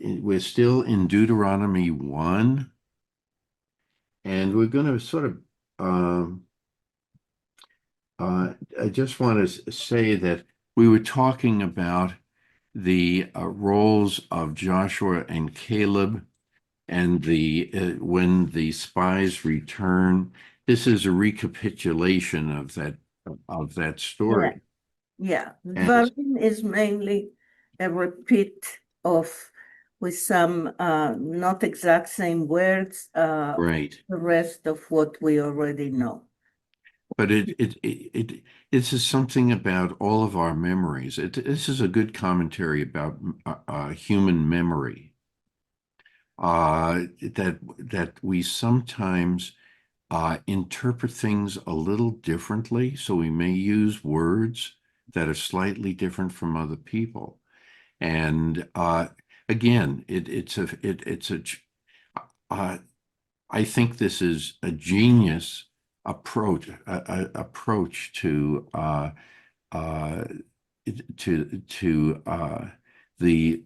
we're still in Deuteronomy 1, and we're going to sort of, I just want to say that we were talking about the roles of Joshua and Caleb and the when the spies return. This is a recapitulation of that Yeah, story. yeah. And Verbing is mainly a repeat of with some not exact same words, right, the rest of what we already know. but this is something about all of our memories. This is a good commentary about human memory. That we sometimes interpret things a little differently, so we may use words that are slightly different from other people. And again, uh, I think this is a genius approach uh, to the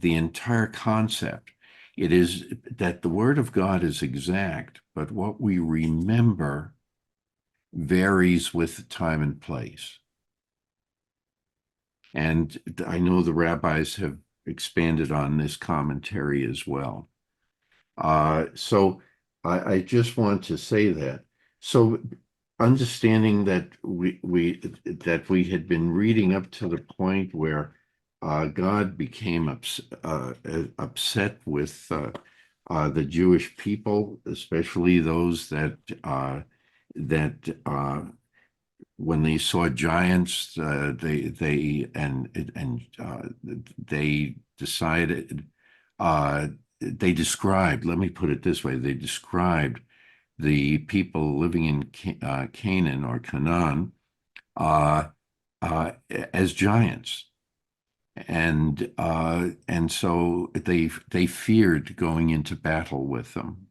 entire concept. It is that the Word of God is exact, but what we remember varies with time and place. And I know the rabbis have expanded on this commentary as well. So I just want to say that. So understanding that we had been reading up to the point where God became upset with the Jewish people, especially those that when they saw giants, they decided they described. Let me put it this way: they described the people living in Canaan or Canaan uh, as giants, and so they feared going into battle with them,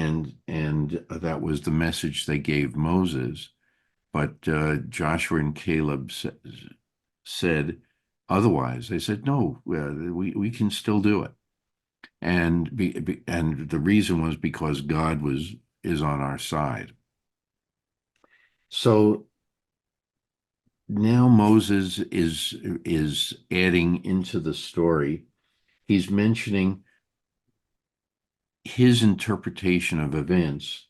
and that was the message they gave Moses. But Joshua and Caleb said otherwise. They said, no, we can still do it. And the reason was because God is on our side. So now Moses is adding into the story. He's mentioning his interpretation of events.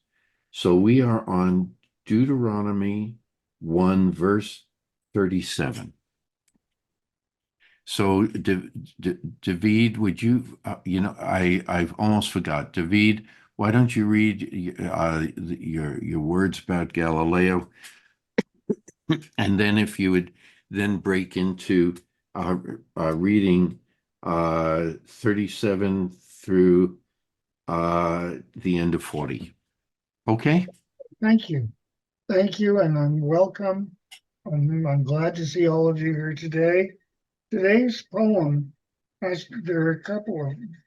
So we are on Deuteronomy 1, verse 37. So, David, would you, I've almost forgot. David, why don't you read your words about Galileo, and then if you would then break into uh, reading 37 through the end of 40. Okay? Thank you. Thank you, and I'm welcome. I'm glad to see all of you here today. Today's poem there are a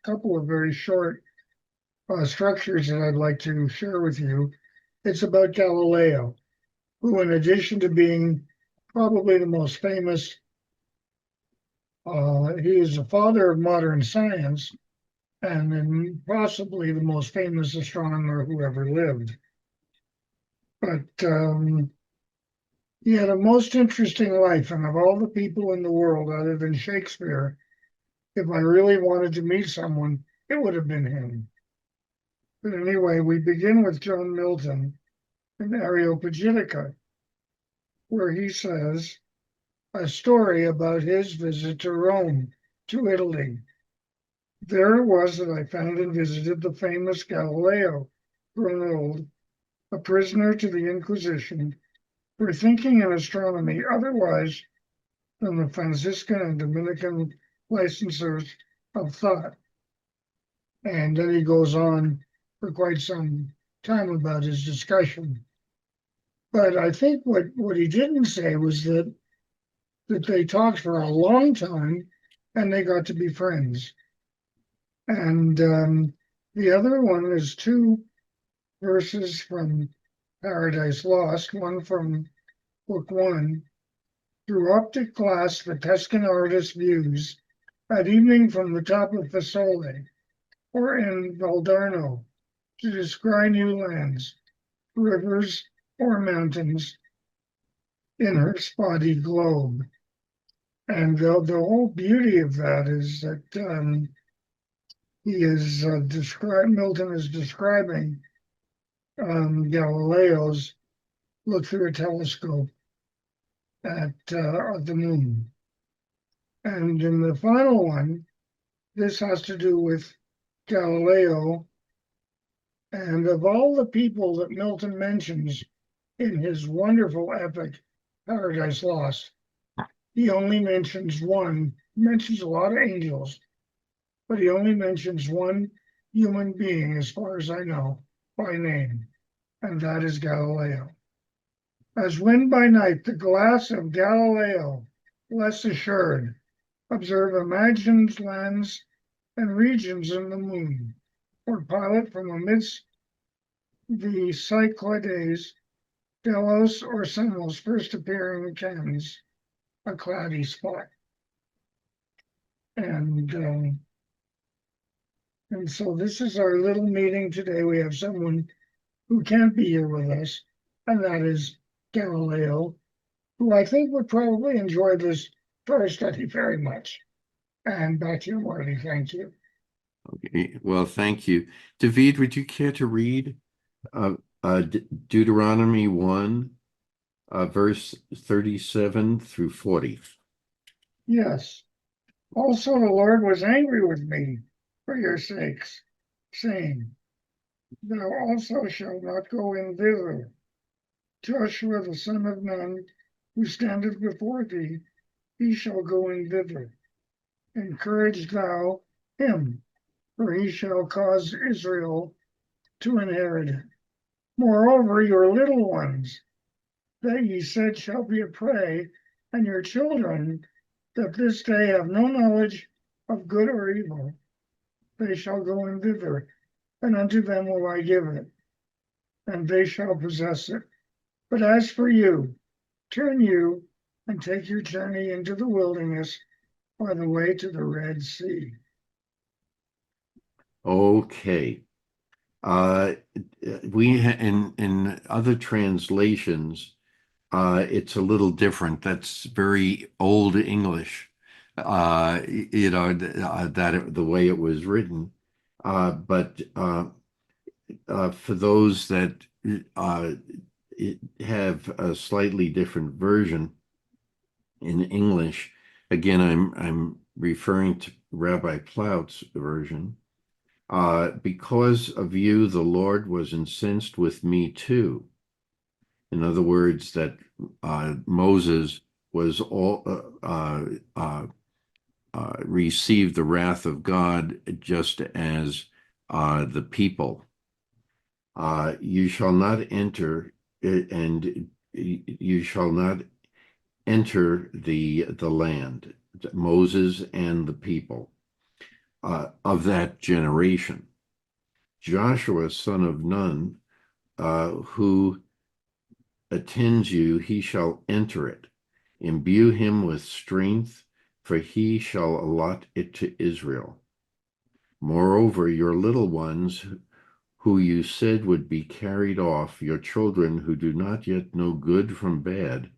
couple of very short structures that I'd like to share with you. It's about Galileo, who, in addition to being probably the most famous, he is the father of modern science and then possibly the most famous astronomer who ever lived. But he had a most interesting life, and of all the people in the world other than Shakespeare, if I really wanted to meet someone, it would have been him. But anyway, we begin with John Milton in Areopagitica, where he says a story about his visit to Rome, to Italy. There it was that I found and visited the famous Galileo, grown old, a prisoner to the Inquisition, for thinking in astronomy otherwise than the Franciscan and Dominican licensers of thought. And then he goes on for quite some time about his discussion. But I think what he didn't say was that they talked for a long time and they got to be friends. And the other one is two verses from Paradise Lost, one from Book 1. Through optic glass, the Tuscan artist views at evening from the top of Fasole, or in Valdarno, to descry new lands, rivers, or mountains in her spotty globe. And the whole beauty of that is that he is Milton is describing Galileo's look through a telescope at the moon. And in the final one, this has to do with Galileo. And of all the people that Milton mentions in his wonderful epic, Paradise Lost, he only mentions one. He mentions a lot of angels, but he only mentions one human being, as far as I know, by name, and that is Galileo. As wind by night, the glass of Galileo, less assured, observe imagined lands and regions in the moon, or pilot from amidst the Cyclades, Delos or Samos first appearing in Cannes, a cloudy spot. And so this is our little meeting today. We have someone who can't be here with us, and that is Galileo, who I think would probably enjoy this Torah study very much. And back to you, Marty. Thank you. Okay, well, thank you. David, would you care to read Deuteronomy 1, verse 37 through 40? Yes. Also, the Lord was angry with me for your sakes, saying, Thou also shalt not go in thither. Joshua the son of Nun, who standeth before thee, he shall go in thither. Encourage thou him, for he shall cause Israel to inherit it. Moreover, your little ones, that ye said shall be a prey, and your children, that this day have no knowledge of good or evil, they shall go in thither, and unto them will I give it, and they shall possess it. But as for you, turn you and take your journey into the wilderness by the way to the Red Sea. Okay. In other translations, it's a little different. That's very old English, that the way it was written. But for those that have a slightly different version in English, again, I'm referring to Rabbi Plout's version. Because of you, the Lord was incensed with me too. In other words, that Moses was received the wrath of God just as the people. You shall not enter, and you shall not enter the land, Moses and the people of that generation. Joshua, son of Nun, who attends you, he shall enter it. Imbue him with strength, for he shall allot it to Israel. Moreover, your little ones, who you said would be carried off, your children who do not yet know good from bad,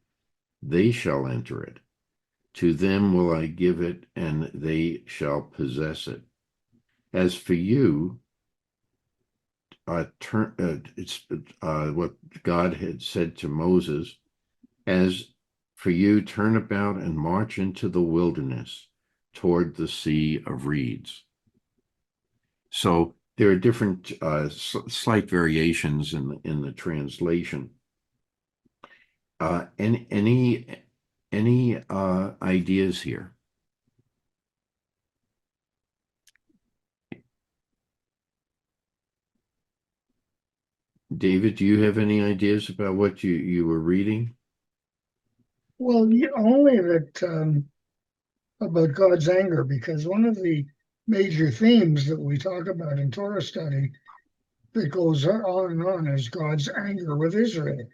they shall enter it. To them will I give it, and they shall possess it. As for you, it's what God had said to Moses, as for you, turn about and march into the wilderness toward the Sea of Reeds. So there are different slight variations in the translation. Any ideas here? David, do you have any ideas about what you were reading? Well, only that about God's anger, because one of the major themes that we talk about in Torah study that goes on and on is God's anger with Israel.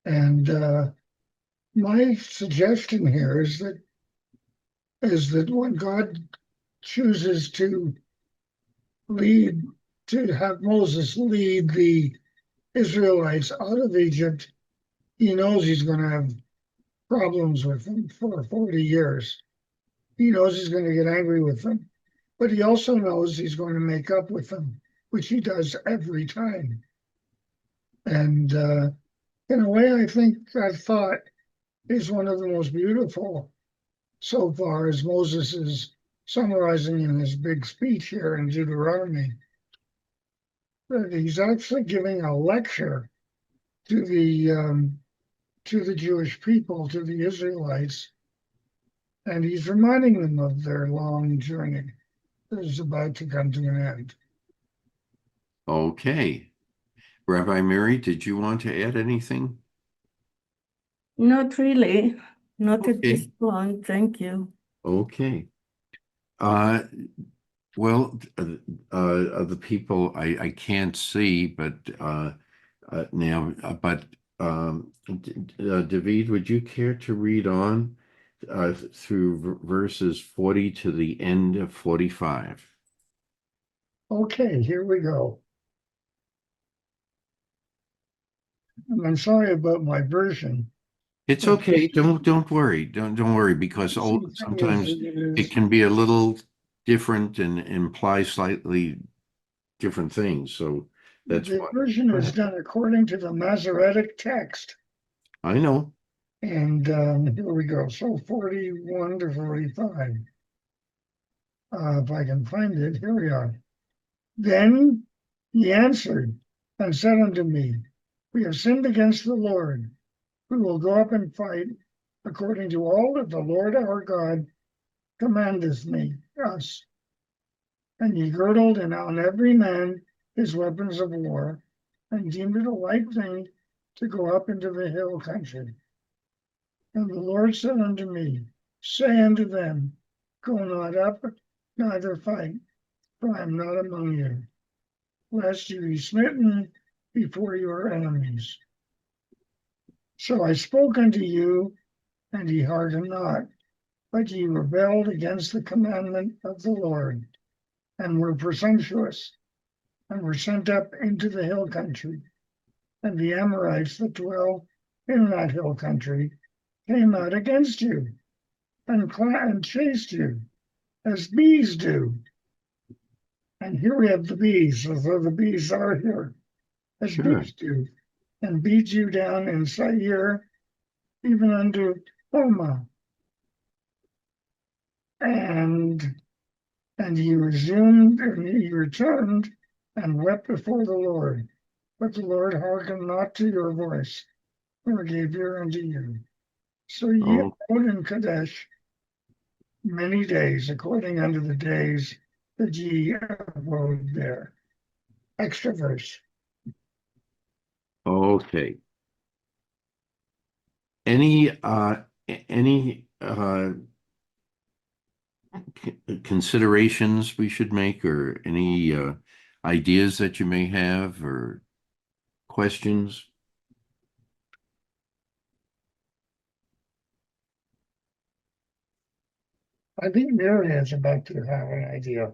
And my suggestion here is that is that when God chooses to lead, to have Moses lead the Israelites out of Egypt, he knows he's going to have problems with them for 40 years. He knows he's going to get angry with them, but he also knows he's going to make up with them, which he does every time. And in a way, I think that thought is one of the most beautiful so far, as Moses is summarizing in his big speech here in Deuteronomy. That he's actually giving a lecture to the Jewish people, to the Israelites, and he's reminding them of their long journey that is about to come to an end. Okay. Rabbi Mary, did you want to add anything? Not really, not at this Okay. point, thank you. Okay. Well, the people I can't see, but now, but David, would you care to read on through verses 40 to the end of 45? Okay, here we go. And I'm sorry about my version. It's But okay. Don't worry. Don't worry, because the thing is, sometimes it can be a little different and imply slightly different things. So that's the why. version is done according to the Masoretic text. I know. And here we go. So 41 to 45. If I can find it, here we are. Then he answered and said unto me, we have sinned against the Lord. We will go up and fight according to all that the Lord our God commandeth us. And he girdled and on every man his weapons of war, and deemed it a light thing to go up into the hill country. And the Lord said unto me, say unto them, go not up, neither fight, for I am not among you, lest you be smitten before your enemies. So I spoke unto you, and ye hearkened not, but ye rebelled against the commandment of the Lord, and were presumptuous, and were sent up into the hill country. And the Amorites that dwell in that hill country came out against you, and chased you, as bees do. And here we have the bees, although the bees are here, as Sure. bees do, and beat you down in Seir, even unto Homa. And he resumed, and he returned, and wept before the Lord. But the Lord hearkened not to your voice, nor gave ear unto you. So ye Oh, abode in Kadesh many days, according unto the days that ye abode there. Extra verse. okay. Any considerations we should make, or any ideas that you may have, or questions? I think Mary is about to have an idea.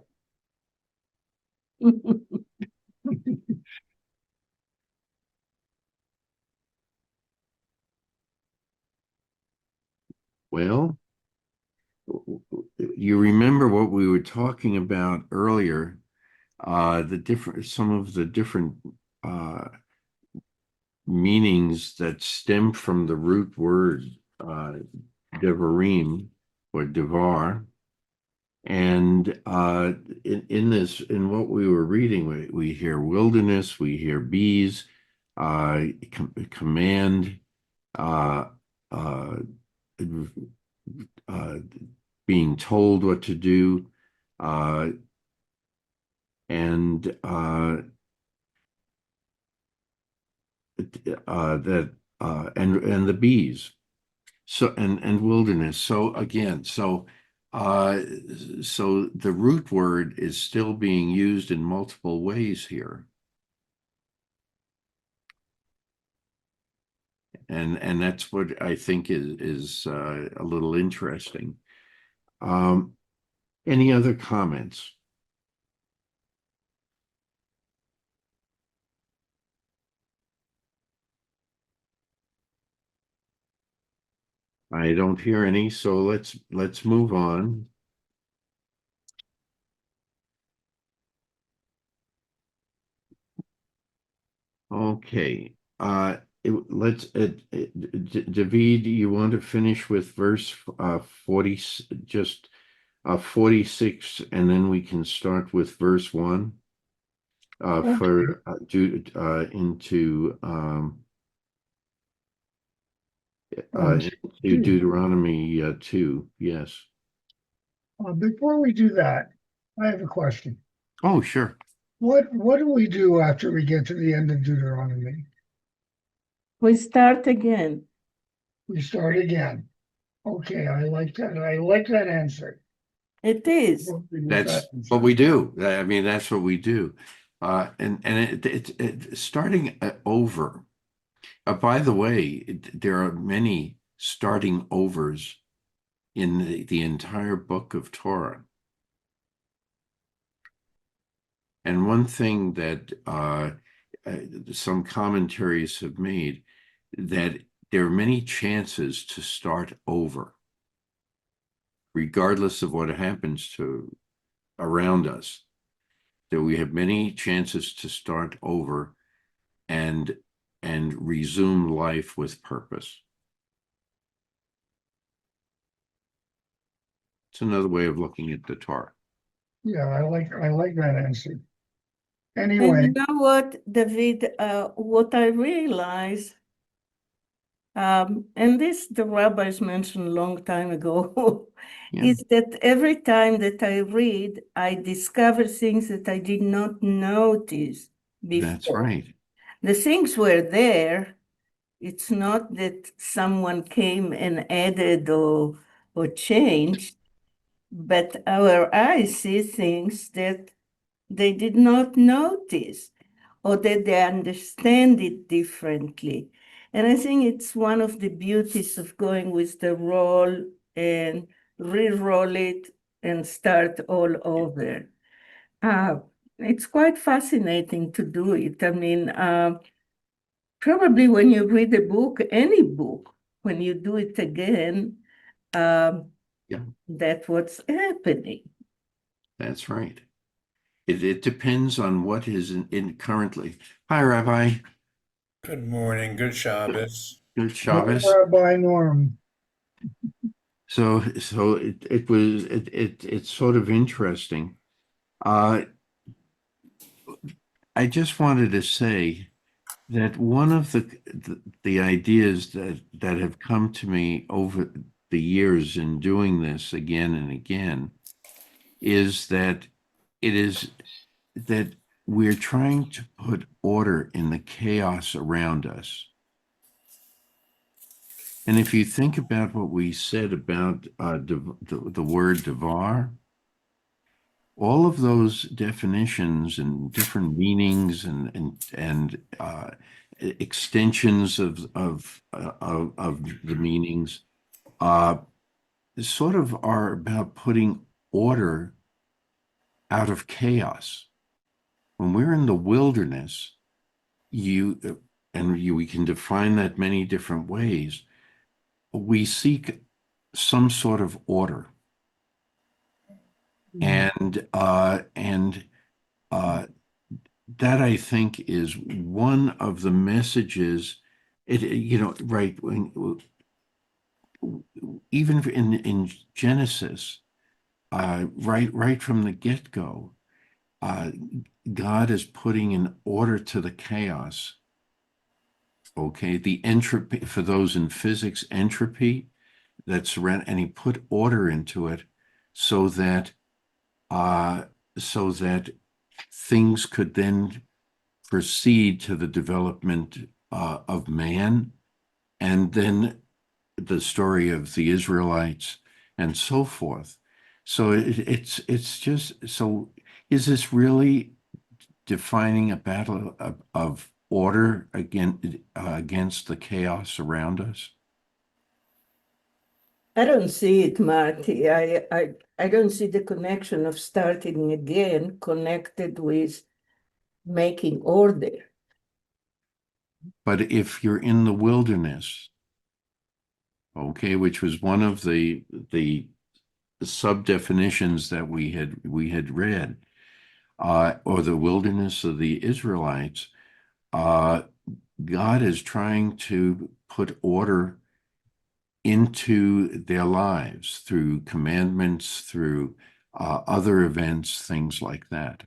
Well, you remember what we were talking about earlier, some of the different meanings that stem from the root word devarim or devar. And in what we were reading, we hear wilderness, we hear bees, command, uh, uh, uh, being told what to do, and that and the bees. So and wilderness. So again, uh, so the root word is still being used in multiple ways here. And that's what I think is a little interesting. Any other comments? I don't hear any, so let's move on. Okay, David, you want to finish with verse 40, just 46, and then we can start with verse 1 Okay. for into into Two. Deuteronomy 2. Yes. Before we do that, I have a question. Oh, sure. What do we do after we get to the end of Deuteronomy? We start again. We start again. Okay, I like that. I like that answer. It is. That's what we do. I mean, that's what we do. And it starting over. By the way, there are many starting overs in the entire book of Torah. And one thing that some commentaries have made, that there are many chances to start over, regardless of what happens to around us. That we have many chances to start over and resume life with purpose. It's another way of looking at the Torah. Yeah, I like that answer. And Anyway, you know what, David, what I realize, and this the rabbis mentioned a long time ago, Yeah, is that every time that I read, I discover things that I did not notice that's before. right. The things were there. It's not that someone came and added or changed, but our eyes see things that they did not notice or that they understand it differently. And I think it's one of the beauties of going with the roll and re-roll it and start all over. It's quite fascinating to do it. I mean, probably when you read a book, any book, when you do it again, Yeah, that's what's happening. that's right. It depends on what is in currently. Hi, Rabbi. Good morning, good Shabbos. Good Shabbos. Rabbi Norm, So it's sort of interesting. Uh, I just wanted to say that one of the ideas that have come to me over the years in doing this again and again is that it is that we're trying to put order in the chaos around us. And if you think about what we said about the word devar, all of those definitions and different meanings and extensions of the meanings sort of are about putting order out of chaos. When we're in the wilderness, we can define that many different ways. We seek some sort of order, and that I think is one of the messages. Right when even in Genesis, right from the get-go, God is putting an order to the chaos. Okay, the entropy for those in physics, entropy that's around, and he put order into it so that uh, so that things could then proceed to the development of man, and then the story of the Israelites and so forth. So it's just so. Is this really defining a battle of order against the chaos around us? I don't see it, Marty. I don't see the connection of starting again connected with making order. But if you're in the wilderness, okay, which was one of the sub definitions that we had read, or the wilderness of the Israelites, uh, God is trying to put order into their lives through commandments, through other events, things like that.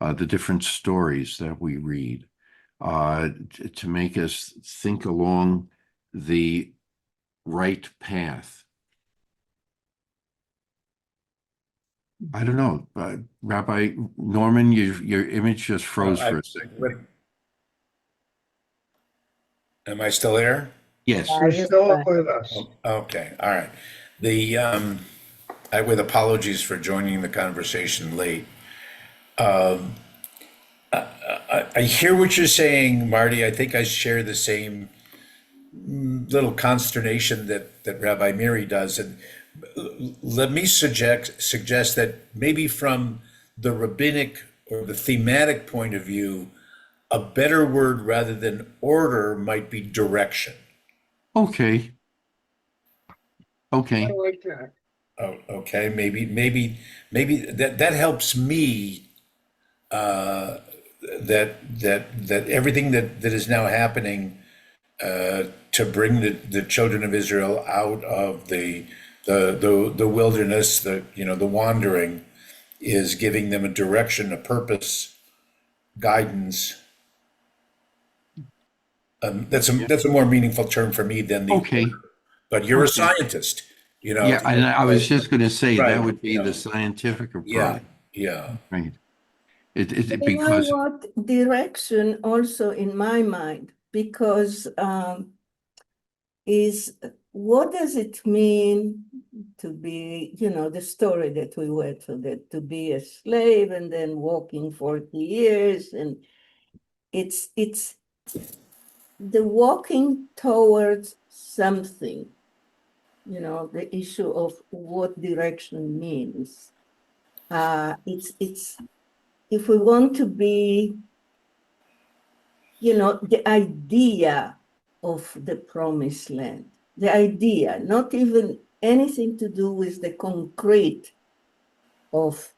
The different stories that we read, to make us think along the right path. I don't know, Rabbi Norman, your image just froze for a second. Am I still here? Yes. You're Yes, still fine. with us. Okay, all right. The with apologies for joining the conversation late. I hear what you're saying, Marty. I think I share the same little consternation that Rabbi Miri does. And let me suggest that maybe from the rabbinic or the thematic point of view, a better word rather than order might be direction. Okay. I Okay. like that. Oh, okay, maybe that helps me, that everything that is now happening, to bring the children of Israel out of the wilderness, the wandering, is giving them a direction, a purpose, guidance. That's a more meaningful term for me than the. Okay. But you're a Okay. scientist, Yeah, and I was so- just going to say that right, would be the yeah, scientific yeah, approach, yeah. right? You know Because what? Direction also in my mind, because is what does it mean to be, the story that we went through, that to be a slave and then walking 40 years, and it's the walking towards something, the issue of what direction means. It's if we want to be, the idea of the promised land, the idea, not even anything to do with the concrete of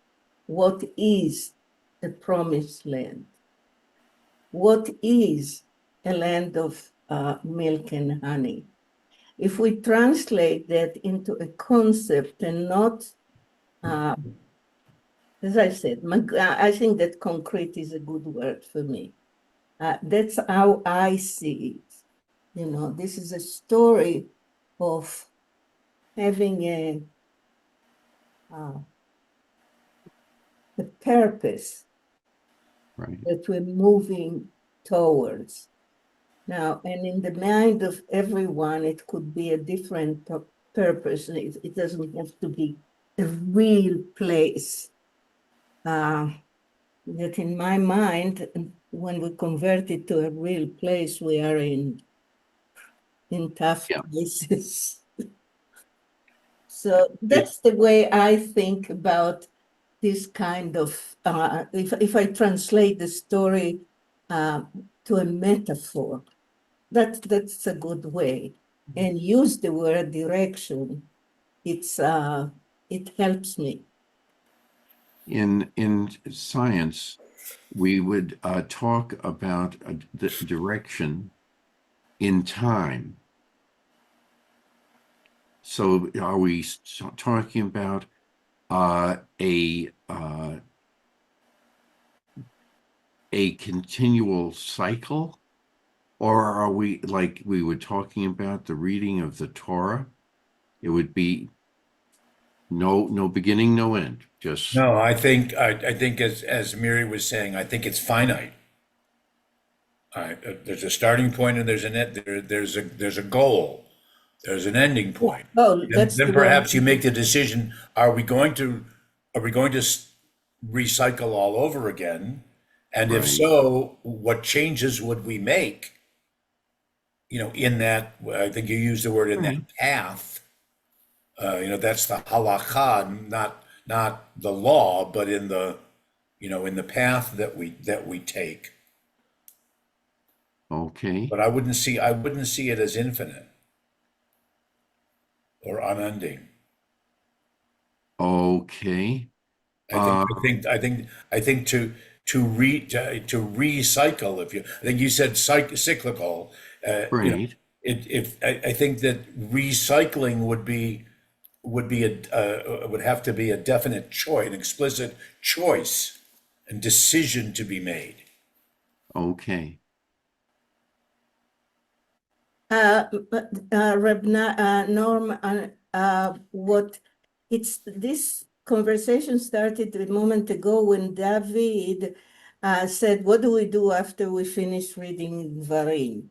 what is the promised land, what is a land of milk and honey. If we translate that into a concept and not, as I said, I think that concrete is a good word for me. That's how I see it. This is a story of having a purpose right. that we're moving towards. Now, and in the mind of everyone, it could be a different purpose. It doesn't have to be a real place. That in my mind, when we convert it to a real place, we are in tough Yeah. places. So It, that's the way I think about this kind of, if I translate the story to a metaphor, that's a good way. And use the word direction. It helps me. in science, we would talk about the direction in time. So are we talking about a continual cycle, or are we, like we were talking about the reading of the Torah? It would be no beginning, no end. Just No, I think as Miri was saying, I think it's finite. All right, there's a starting point and there's an there's a goal, there's an ending point. Oh, And that's then the way. perhaps you make the decision: are we going to recycle all over again? And if right. so, what changes would we make? In that, I think you used the word, in that Right. path. That's the halakha, not the law, but in the, in the path that we take. Okay. But I wouldn't see it as infinite or unending. Okay. I think Uh, I think I think I think to recycle, I think you said cyclical. Uh, you know, right. I think that recycling would have to be a definite choice, an explicit choice and decision to be made. Okay. Norm, what this conversation started a moment ago when David said, "What do we do after we finish reading Dvarim?"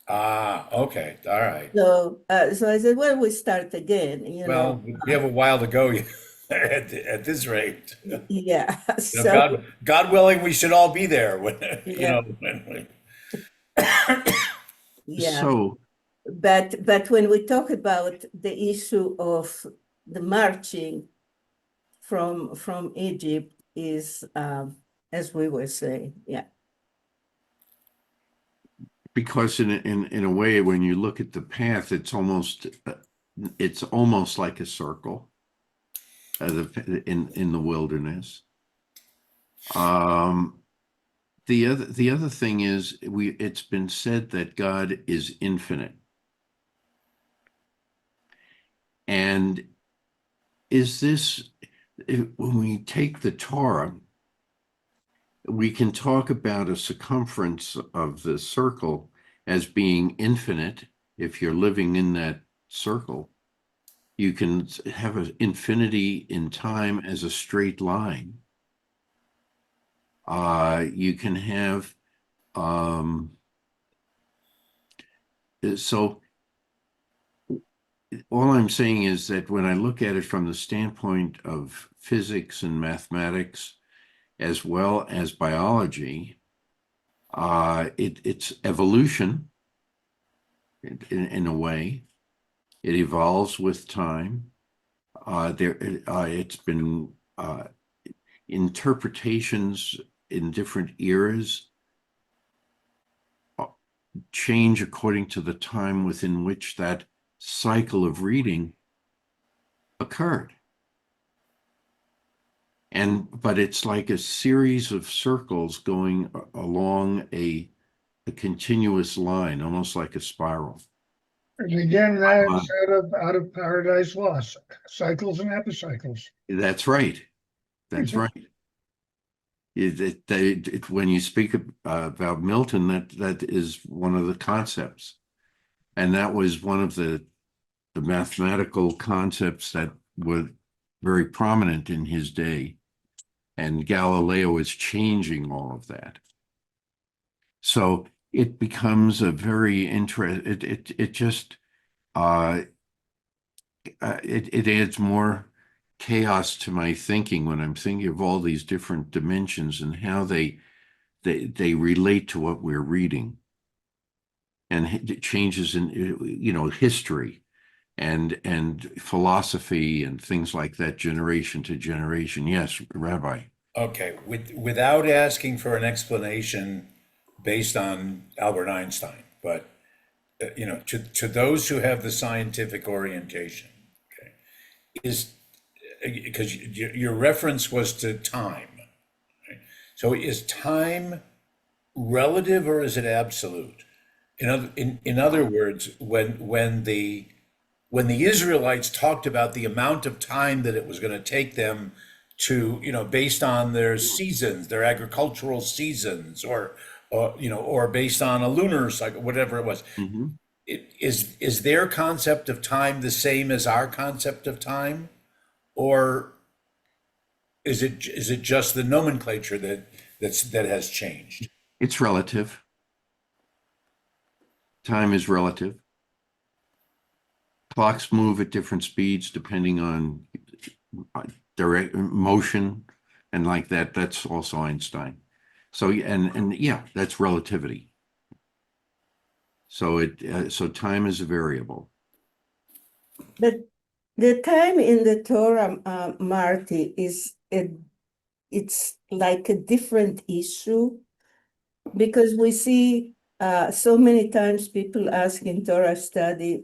Ah, okay, all right. So I said, "Well, we start again, Well, we have a while to go at this rate. Yeah." God willing, we should all be there when Yeah, when we. yeah. So, But when we talk about the issue of the marching from Egypt is, as we were saying, yeah. because in a way, when you look at the path, it's almost like a circle in the wilderness. Um, the other thing is it's been said that God is infinite. And is this when we take the Torah, we can talk about a circumference of the circle as being infinite. If you're living in that circle, you can have an infinity in time as a straight line. You can have so all I'm saying is that when I look at it from the standpoint of physics and mathematics as well as biology, it's evolution in a way. It evolves with time. It's been interpretations in different eras change according to the time within which that cycle of reading occurred. But it's like a series of circles going along a continuous line, almost like a spiral. And again, that's out of Paradise Lost, cycles and epicycles. That's right. That's right. When you speak about Milton, that is one of the concepts, and that was one of the mathematical concepts that were very prominent in his day, and Galileo is changing all of that. So it becomes a very it just it adds more chaos to my thinking when I'm thinking of all these different dimensions and how they relate to what we're reading, and it changes in history and philosophy and things like that, generation to generation. Yes, Rabbi. Okay, without asking for an explanation based on Albert Einstein, but to those who have the scientific orientation, okay, is because your reference was to time, right? So is time relative or is it absolute? In other words, when the Israelites talked about the amount of time that it was going to take them to, based on their seasons, their agricultural seasons, or based on a lunar cycle, whatever it was, Mhm. is their concept of time the same as our concept of time, or is it just the nomenclature that has changed? It's relative. Time is relative. Clocks move at different speeds depending on direct motion and like that. That's also Einstein. So and yeah, that's relativity. So time is a variable. But The time in the Torah, Marty, it's like a different issue because we see so many times people ask in Torah study,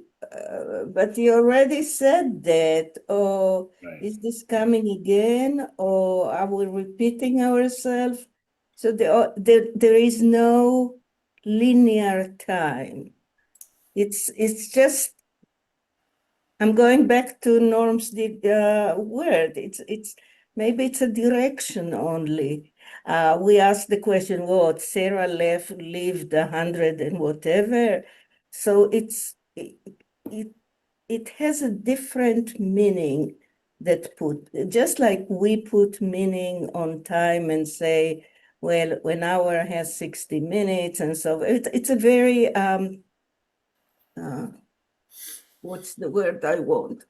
but you already said that, or Right. is this coming again, or are we repeating ourselves? So there is no linear time. It's just I'm going back to Norm's word. It's maybe it's a direction only. We asked the question, what Sarah lived 100 and whatever. So it it has a different meaning that put just like we put meaning on time and say, well, an hour has 60 minutes, and so it's a very what's the word I want?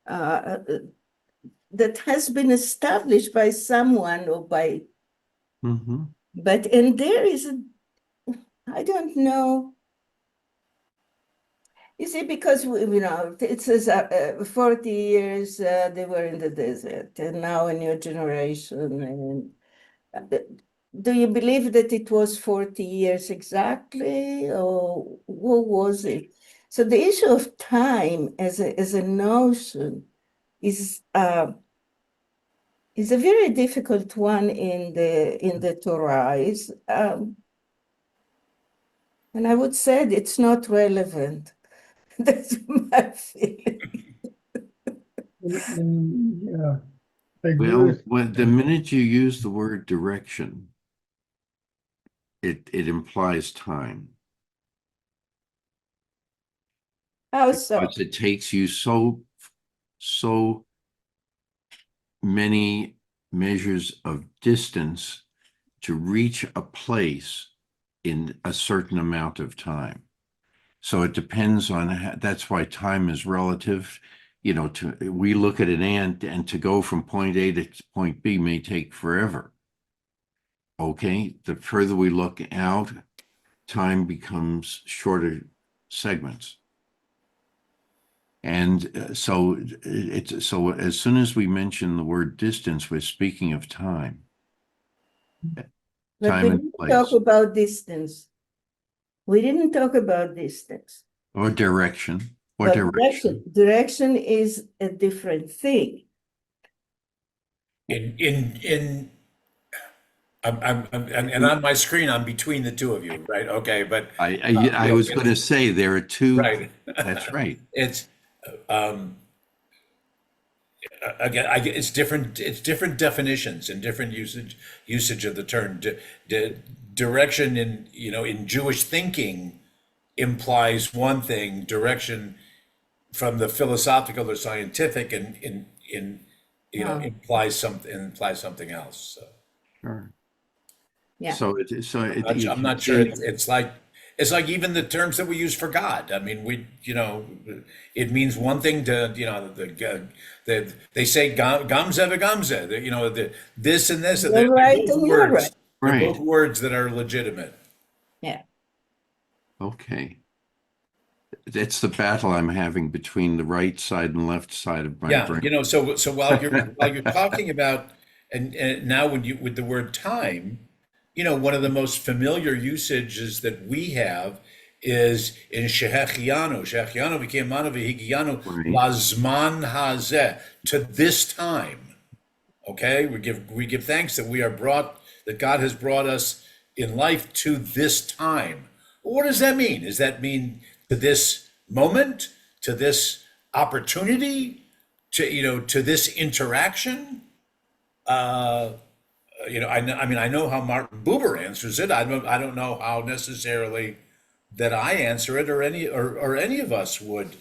That has been established by someone or by, Mm-hmm. and there is I don't know. You see, because it says 40 years they were in the desert, and now a new generation. And do you believe that it was 40 years exactly, or what was it? So the issue of time as a notion is a very difficult one in the Torah. And I would say it's not relevant. That's my feeling. Yeah, I agree Well, with when the you. minute you use the word direction, it implies time How so? because it takes you so many measures of distance to reach a place in a certain amount of time. So it depends on that's why time is relative. We look at an ant, and to go from point A to point B may take forever. Okay, the further we look out, time becomes shorter segments. And so as soon as we mention the word distance, we're speaking of time, But we time and didn't talk place, about distance. We didn't talk about distance. or direction, or But direction. direction. Direction is a different thing. In and on my screen, I'm between the two of you, right? Okay, but I was going to say there are two. right. That's right. It's um, again, it's different. It's different definitions and different usage of the term. Direction in in Jewish thinking implies one thing. Direction from the philosophical or scientific and in Oh, implies something else. So Sure. yeah. I'm not sure. It's like even the terms that we use for God. I mean, it means one thing to they say gamze v'gamze. This and this. You're right Both and you're right. words. They're Right. both words that are legitimate. Yeah. Okay. It's the battle I'm having between the right side and left side of my Yeah, brain. so while you're talking about and now when you with the word time, one of the most familiar usages that we have is in Shehechianu. Shehechianu v'kiyamanu v'higiyanu Right. lazman hazeh, to this time. Okay, we give thanks that that God has brought us in life to this time. What does that mean? Does that mean to this moment, to this opportunity, to this interaction? I mean, I know how Martin Buber answers it. I don't know how necessarily that I answer it, or any of us would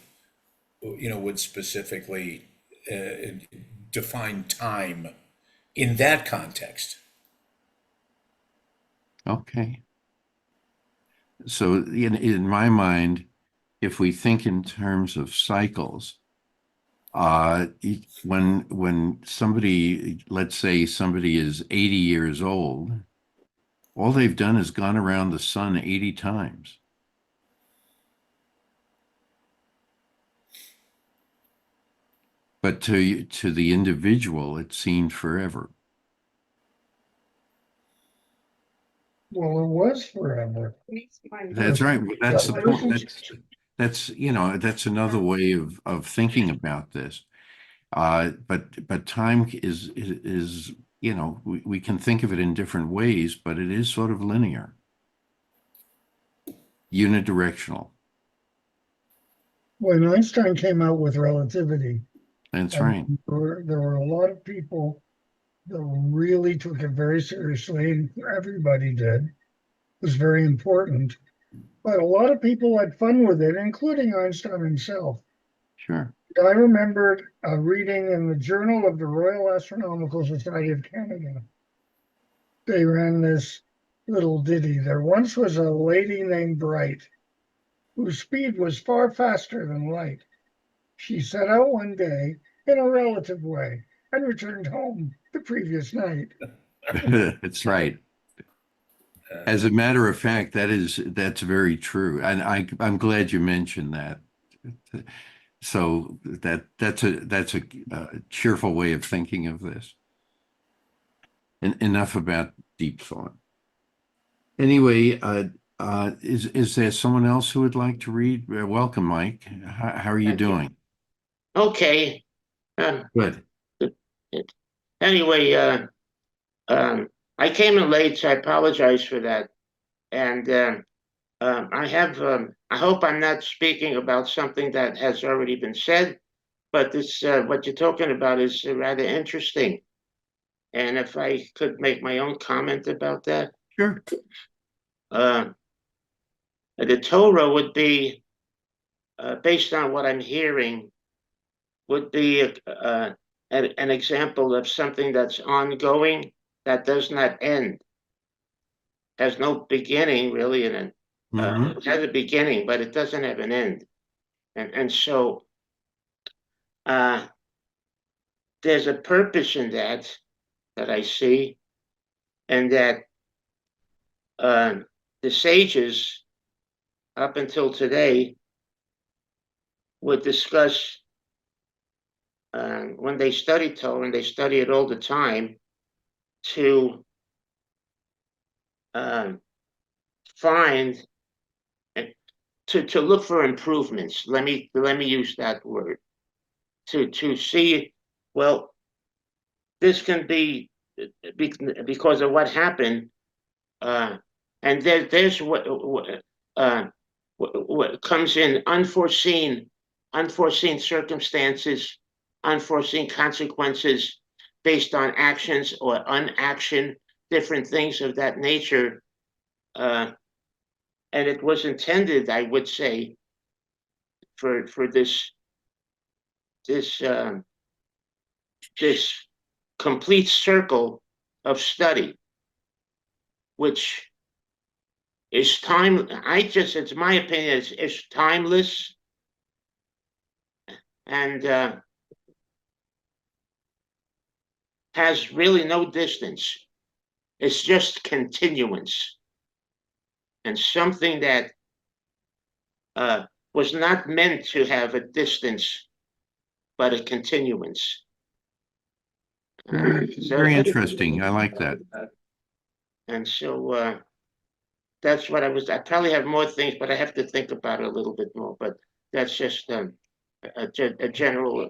specifically define time in that context. Okay. So in my mind, if we think in terms of cycles, when somebody, let's say somebody is 80 years old, all they've done is gone around the sun 80 times. but to the individual, it's seen forever. Well, it was forever. That's right. That's the point. Persons- That's that's another way of thinking about this. But time is we can think of it in different ways, but it is sort of linear, unidirectional. When Einstein came out with relativity, That's right. there were a lot of people that really took it very seriously, and everybody did. It was very important. But a lot of people had fun with it, including Einstein himself. Sure. I remembered reading in the Journal of the Royal Astronomical Society of Canada. They ran this little ditty. There once was a lady named Bright, whose speed was far faster than light. She set out one day in a relative way and returned home the previous night. That's right. As a matter of fact, that's very true. And I'm glad you mentioned that. So that's a cheerful way of thinking of this. And enough about deep thought. Anyway, is there someone else who would like to read? Welcome, Mike. How are you Thank you. doing? Okay. Uh, Good. anyway, I came in late, so I apologize for that. And I hope I'm not speaking about something that has already been said, but this, what you're talking about is rather interesting. And if I could make my own comment about that, Sure. the Torah would be, based on what I'm hearing, would be an example of something that's ongoing, that does not end, has no beginning really, and Mhm. it has a beginning, but it doesn't have an end. And so there's a purpose in that I see, and that the sages up until today would discuss when they study Torah, and they study it all the time, to find and to look for improvements. Let me use that word. To see, well, this can be because of what happened, and there's what comes in unforeseen circumstances, unforeseen consequences based on actions or unaction, different things of that nature. And it was intended, I would say, for this this this complete circle of study, which is time. It's my opinion, it's timeless, and has really no distance. It's just continuance, and something that was not meant to have a distance, but a continuance. Very interesting. I like that. And so that's what I probably have more things, but I have to think about it a little bit more. But that's just a general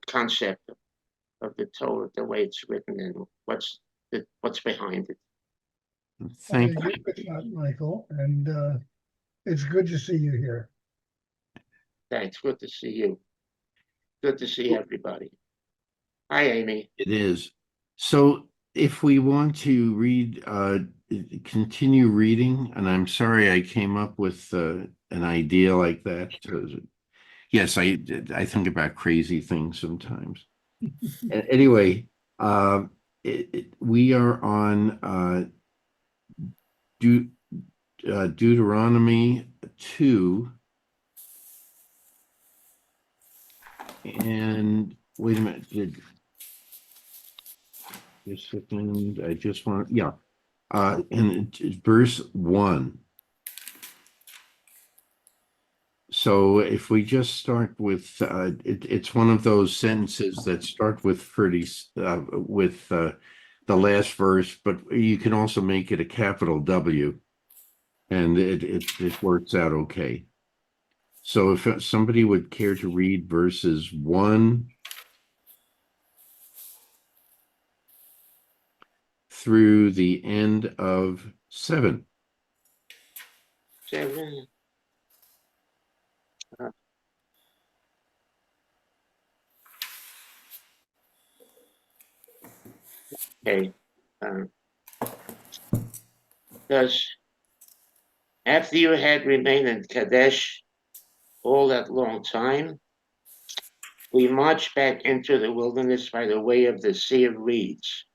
concept of the Torah, the way it's written, and what's behind it. I Thank you. agree with that, Michael, and it's good to see you here. Thanks. Good to see you. Good to see everybody. Hi, Amy. It is. So if we want to read, continue reading, and I'm sorry I came up with an idea like that. Yes, I think about crazy things sometimes. Anyway, we are on Deuteronomy 2. And wait a minute, just a second, I just want, yeah. And it's verse 1. So if we just start with, it's one of those sentences that start with the last verse, but you can also make it a capital W, and it works out okay. So if somebody would care to read verses 1 through the end of 7. 7. Okay. Um, Thus, after you had remained in Kadesh all that long time, we marched back into the wilderness by the way of the Sea of Reeds,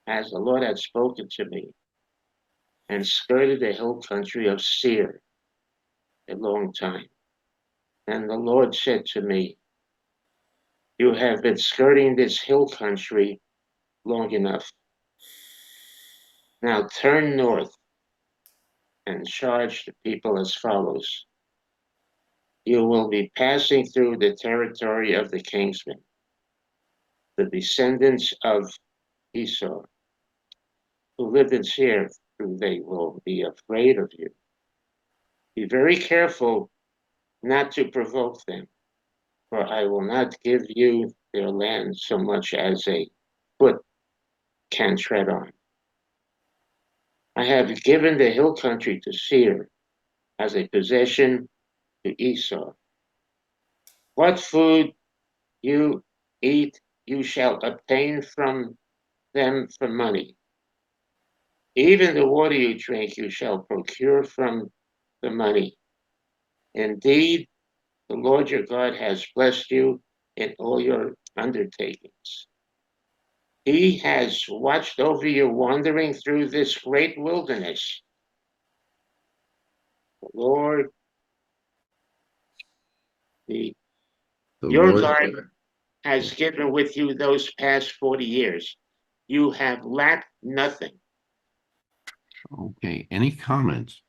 as the Lord had spoken to me, and skirted the hill country of Seir a long time. And the Lord said to me, you have been skirting this hill country long enough. Now turn north and charge the people as follows. You will be passing through the territory of the kingsmen, the descendants of Esau, who lived in Seir. They will be afraid of you. Be very careful not to provoke them, for I will not give you their land so much as a foot can tread on. I have given the hill country to Seir as a possession to Esau. What food you eat, you shall obtain from them for money. Even the water you drink, you shall procure from the money. Indeed, the Lord your God has blessed you in all your undertakings. He has watched over you wandering through this great wilderness. The Lord, The your Lord, God, has given with you those past 40 years. You have lacked nothing. okay, any comments?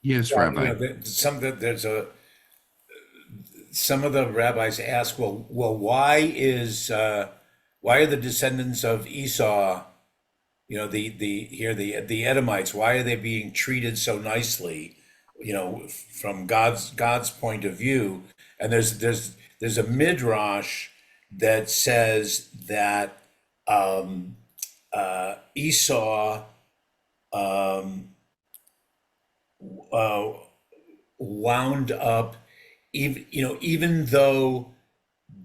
Yes, Well, Rabbi. Some of the rabbis ask, well, why are the descendants of Esau, the Edomites, why are they being treated so nicely, from God's point of view? And there's a midrash that says that Esau um, uh, wound up, even though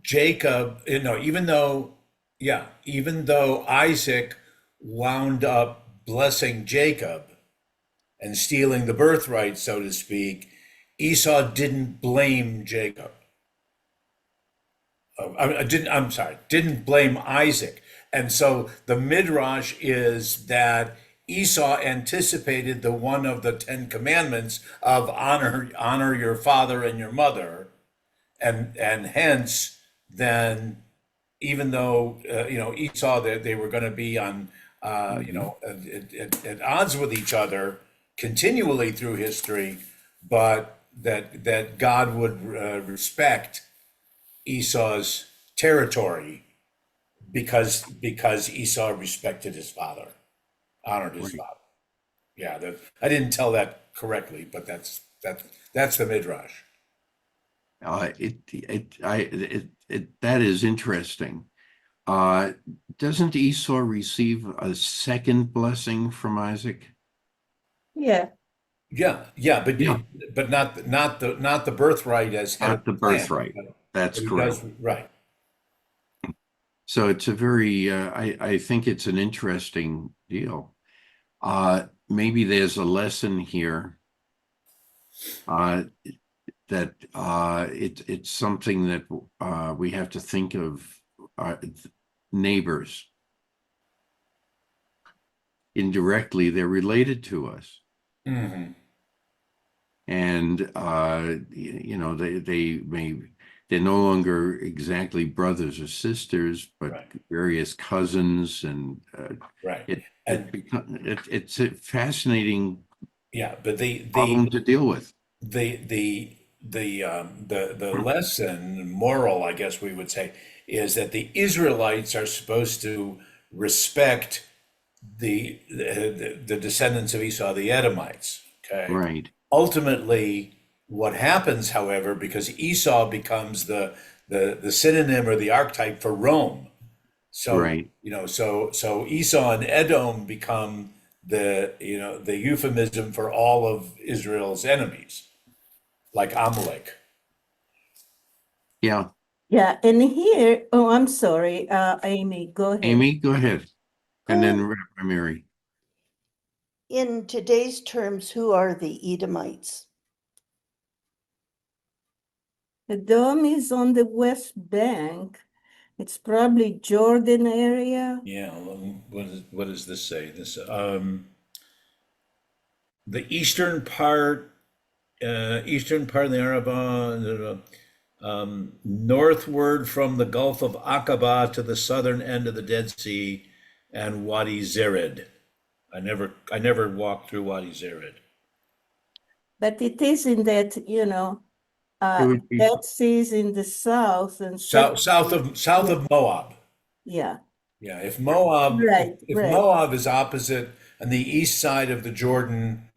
Jacob, even though Isaac wound up blessing Jacob and stealing the birthright, so to speak, Esau didn't blame Jacob. Didn't blame Isaac. And so the midrash is that Esau anticipated the one of the Ten Commandments of honor your father and your mother, and hence then, even though Esau, they were going to be on at odds with each other continually through history, but that God would respect Esau's territory because Esau respected his father, honored his Right. father. Yeah, I didn't tell that correctly, but that's the midrash. That is interesting. Uh, doesn't Esau receive a second blessing from Isaac? Yeah, Yeah, Yeah. but not the birthright as head of Not the the clan. birthright. That's But he correct. does right. So it's a very, I think it's an interesting deal. Maybe there's a lesson here, uh, that it's something that we have to think of, neighbors. Indirectly, they're related to us. Hmm. And they they're no longer exactly brothers or sisters, but Right. various cousins, and Right. it And it's a fascinating yeah, but problem to deal with. the lesson moral, I guess we would say, is that the Israelites are supposed to respect the descendants of Esau, the Edomites. Okay. Right, Ultimately, what happens, however, because Esau becomes the synonym or the archetype for Rome. So, right. so Esau and Edom become the euphemism for all of Israel's enemies, like Amalek. Yeah, Yeah, and here, oh, I'm sorry, Amy, go ahead. Amy, go ahead. And then Who, Rabbi Mary. in today's terms, who are the Edomites? Edom is on the West Bank. It's probably Jordan area. Yeah. What does this say? The eastern part of the Arabah, northward from the Gulf of Aqaba to the southern end of the Dead Sea and Wadi Zered. I never walked through Wadi Zered. But it is in that, It would be Dead Sea is in the south and South of Moab. yeah, Yeah, if right. Moab is opposite on the east side of the Jordan,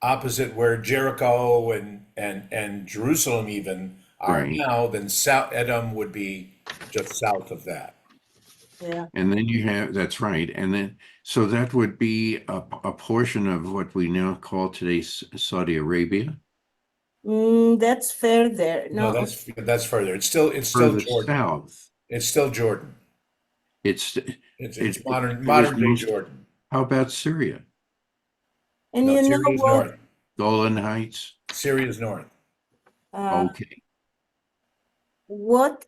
opposite where Jericho and Jerusalem even are right. now, then South Edom would be just south of that. Yeah. And then you have, that's right. And then, so that would be a portion of what we now call today Saudi Arabia. That's fair there. No, No, that's further. It's still Further Jordan. south, It's still Jordan. it's, It's it was modern day most, Jordan. how about Syria? and No, you know Syria's what? north. Golan Heights? Syria's north. Okay, What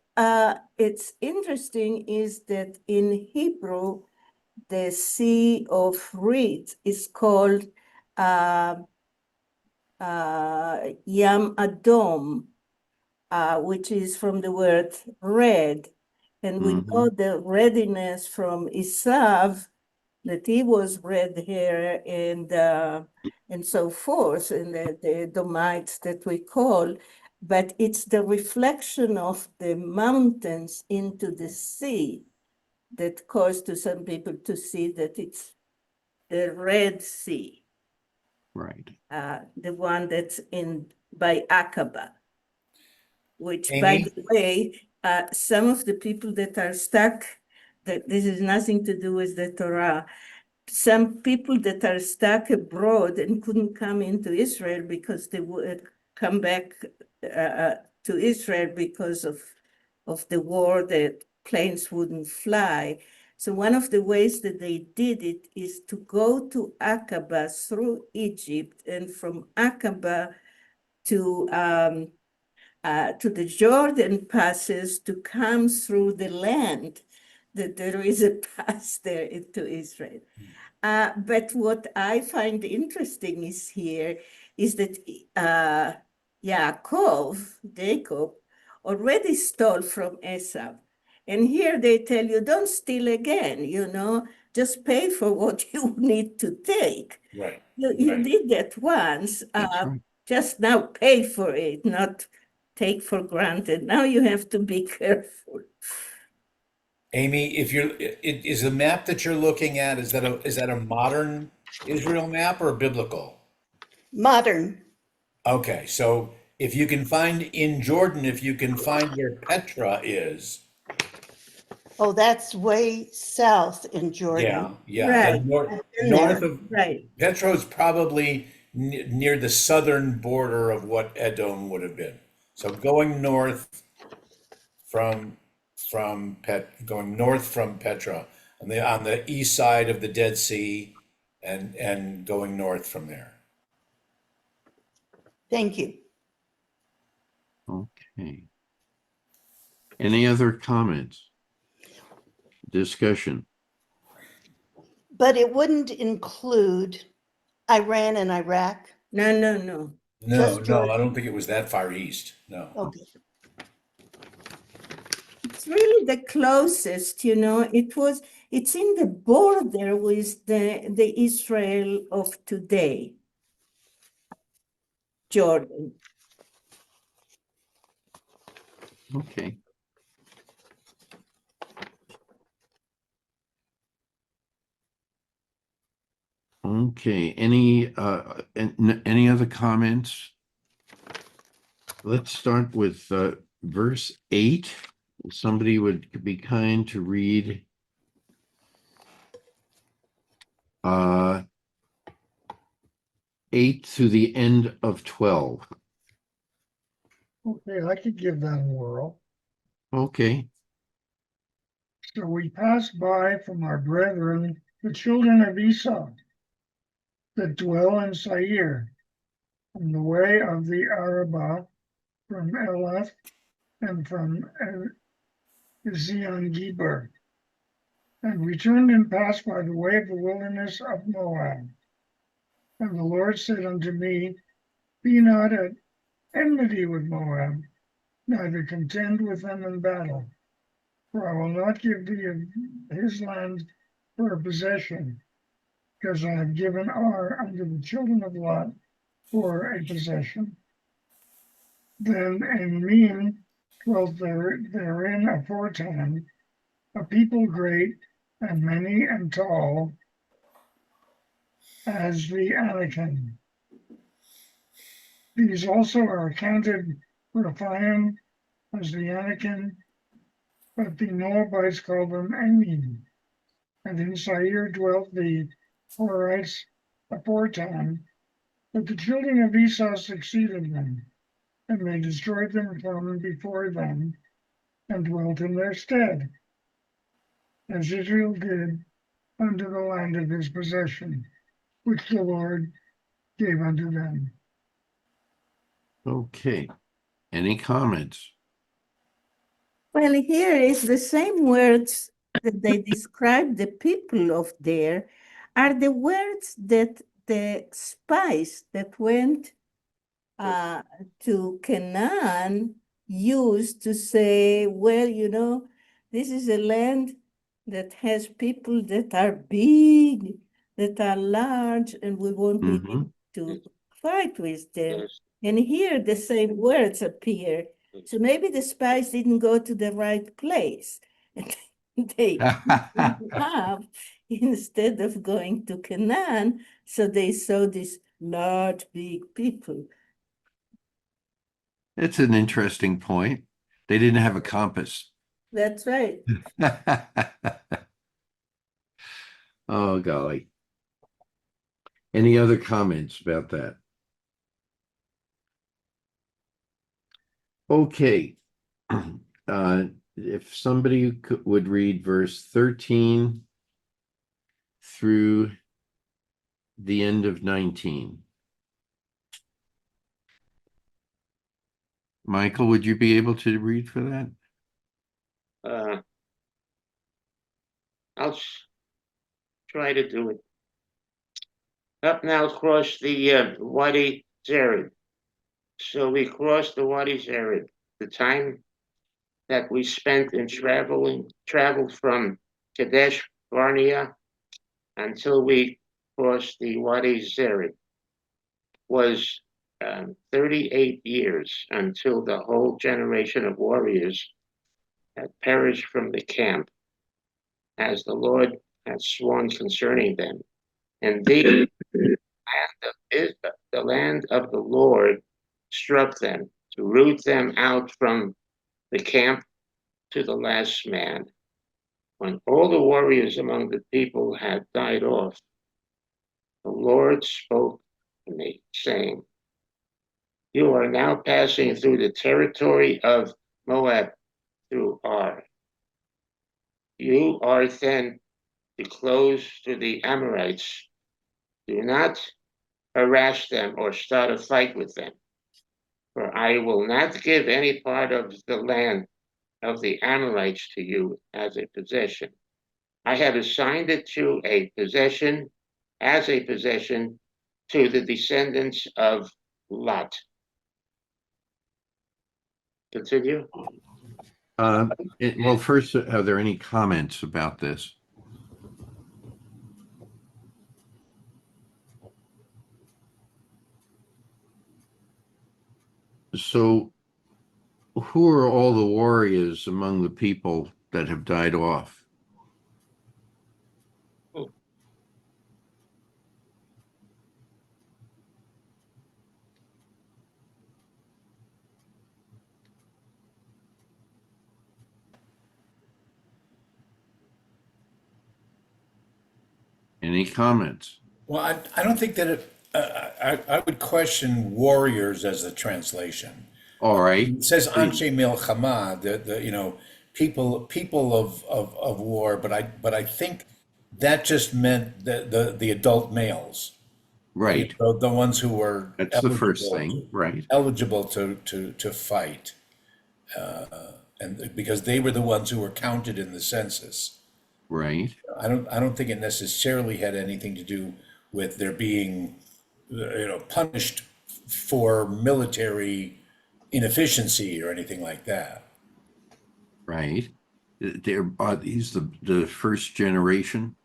it's interesting is that in Hebrew, the Sea of Reed is called uh, Yam Adom, which is from the word red. And we know the readiness from Esav, that he was red hair and so forth, and the Edomites that we call, but it's the reflection of the mountains into the sea that caused to some people to see that it's the Red Sea, right. the one that's in by Aqaba, which, by Amy? the way, some of the people that are stuck, that this is nothing to do with the Torah. Some people that are stuck abroad and couldn't come into Israel because they would come back to Israel because of the war, that planes wouldn't fly. So one of the ways that they did it is to go to Aqaba through Egypt, and from Aqaba to the Jordan passes to come through the land, that there is a pass there into Israel. But what I find interesting is here is that Jacob, already stole from Esau. And here they tell you, don't steal again, just pay for what you need to take. Right. You did that once, That's right. just now pay for it, not take for granted. Now you have to be careful. Amy, is the map that you're looking at, is that a modern Israel map or biblical? Modern. Okay, so if you can find in Jordan, if you can find where Petra is, Oh, that's way south in Jordan. yeah, Right. then been north there. of Right. Petra is probably near the southern border of what Edom would have been. So going north from going north from Petra on the east side of the Dead Sea and going north from there. Thank you. Okay. Any other comments? Discussion? But it wouldn't include Iran and Iraq. No. No, Just no, Jordan. I don't think it was that far east. No. Okay. it's really the closest, it's in the border with the Israel of today, Jordan. Okay. Okay, any other comments? Let's start with verse 8. Somebody would be kind to read 8 to the end of 12. Okay, I could give that a whirl. Okay. So we passed by from our brethren, the children of Esau, that dwell in Seir, from the way of the Arabah, from Elath, and from Zion Geber, and returned and passed by the way of the wilderness of Moab. And the Lord said unto me, Be not at enmity with Moab, neither contend with them in battle, for I will not give thee his land for a possession, because I have given Ar unto the children of Lot for a possession. Then in Mean dwelt therein aforetime a people great and many and tall as the Anakim. These also are accounted Rephaim as the Anakim, but the Moabites called them Ammon. And in Seir dwelt the Horites aforetime, but the children of Esau succeeded them, and they destroyed them from before them, and dwelt in their stead, as Israel did unto the land of his possession, which the Lord gave unto them. Okay. Any comments? Well, here is the same words that they describe the people of there are the words that the spies that went to Canaan used to say, well, this is a land that has people that are big, that are large, and we won't be able to fight with them. Yes. And here the same words appear. So maybe the spies didn't go to the right place. And they have instead of going to Canaan, so they saw these large, big people. It's an interesting point. They didn't have a compass. That's right. Oh, golly. Any other comments about that? Okay. If somebody would read verse 13 through the end of 19. Michael, would you be able to read for that? I'll try to do it. Up now across the Wadi Zered. So we crossed the Wadi Zered. The time that we spent in traveled from Kadesh Barnea until we crossed the Wadi Zered was 38 years, until the whole generation of warriors had perished from the camp, as the Lord had sworn concerning them. And the land of the Lord struck them to root them out from the camp to the last man. When all the warriors among the people had died off, the Lord spoke to me, saying, You are now passing through the territory of Moab, through Ar. You are then to close to the Amorites. Do not harass them or start a fight with them, for I will not give any part of the land of the Amorites to you as a possession. I have assigned it to a possession, as a possession, to the descendants of Lot. Continue. Well, first, are there any comments about this? So, who are all the warriors among the people that have died off? Any comments? Well, I don't think that I would question warriors as the translation. All right. It says Please. Anshe Milchama, people of war, but I think that just meant the adult males, Right. the ones who were That's the first thing, right? eligible to fight, and because they were the ones who were counted in the census. Right. I don't think it necessarily had anything to do with their being, punished for military inefficiency or anything like that. Right. Are these the first generation?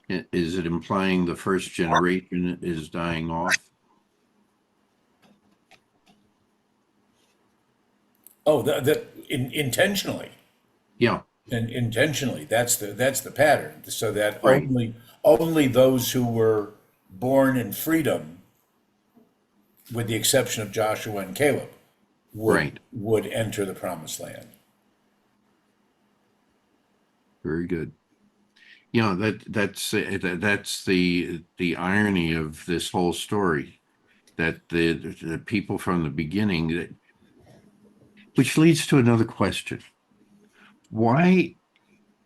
Is it implying the first generation is dying off? Oh, intentionally, Yeah, and intentionally, that's the pattern. So that right, only those who were born in freedom, with the exception of Joshua and Caleb, would right. would enter the promised land. Very good. That's the irony of this whole story, that the people from the beginning, which leads to another question. Why,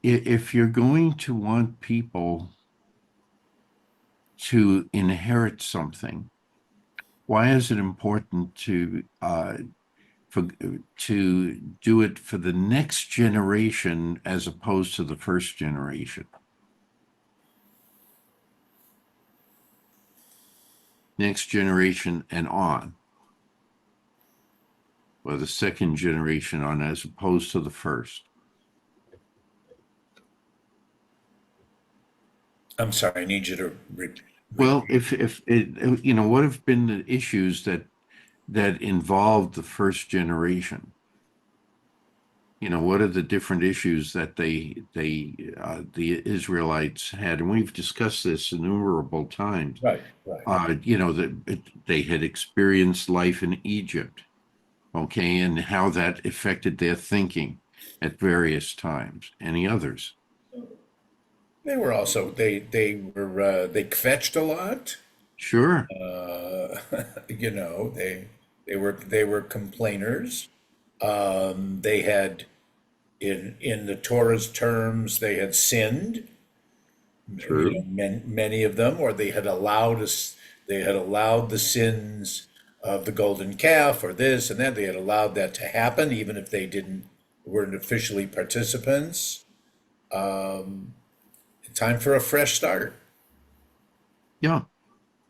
if you're going to want people to inherit something, why is it important for to do it for the next generation as opposed to the first generation? Next generation and on, or the second generation on, as opposed to the first. I'm sorry, I need you to Well, if it, what have been the issues that involved the first generation? What are the different issues that the Israelites had? And we've discussed this innumerable times. right, right. That they had experienced life in Egypt, okay, and how that affected their thinking at various times. Any others? They were also they kvetched a lot. Sure, They were complainers. They had in the Torah's terms they had sinned. true. Many of them, or they had allowed the sins of the golden calf or this and that. They had allowed that to happen, even if they weren't officially participants. Time for a fresh start. Yeah,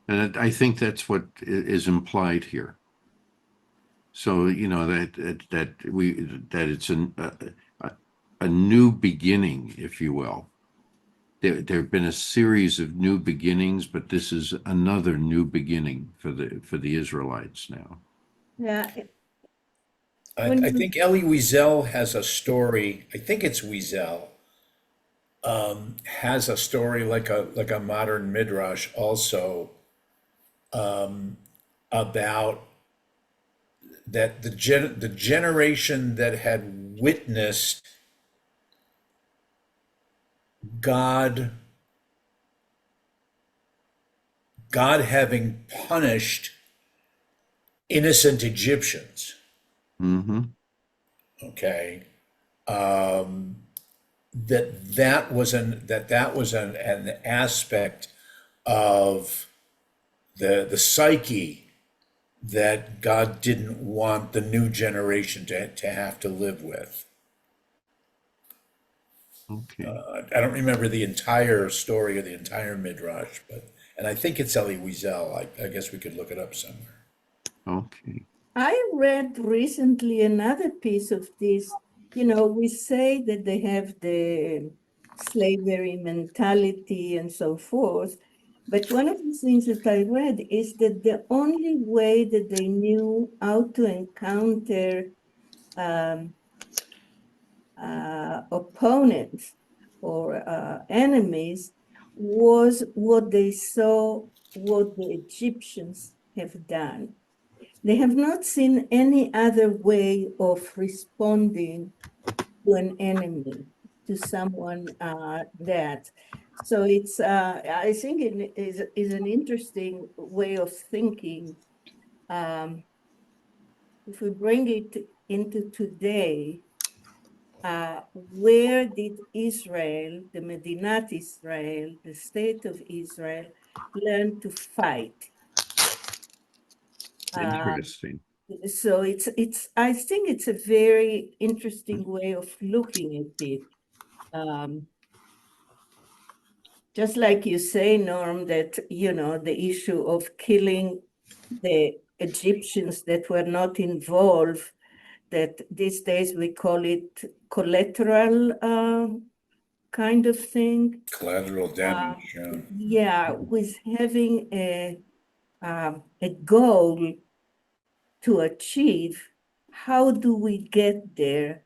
and I think that's what is implied here. So that it's a new beginning, if you will. There have been a series of new beginnings, but this is another new beginning for the Israelites now. Yeah, I, when I you think Elie Wiesel has a story. I think it's Wiesel has a story like a modern midrash also, about that the generation that had witnessed God God having punished innocent Egyptians. Mm-hmm. Okay, that was an aspect of the psyche that God didn't want the new generation to have to live with. Okay. I don't remember the entire story or the entire midrash, and I think it's Elie Wiesel. I guess we could look it up somewhere. Okay. I read recently another piece of this. You know, we say that they have the slavery mentality and so forth, but one of the things that I read is that the only way that they knew how to encounter um, opponents or enemies was what they saw, what the Egyptians have done. They have not seen any other way of responding to an enemy, to someone that. So it's, I think it is an interesting way of thinking. Um, if we bring it into today, where did Israel, the Medinat Israel, the state of Israel, learn to fight? Interesting. So I think it's a very interesting way of looking at it. Just like you say, Norm, that, you know, the issue of killing the Egyptians that were not involved, that these days we call it collateral kind of thing. Collateral damage, yeah. Yeah, with having a goal to achieve, how do we get there?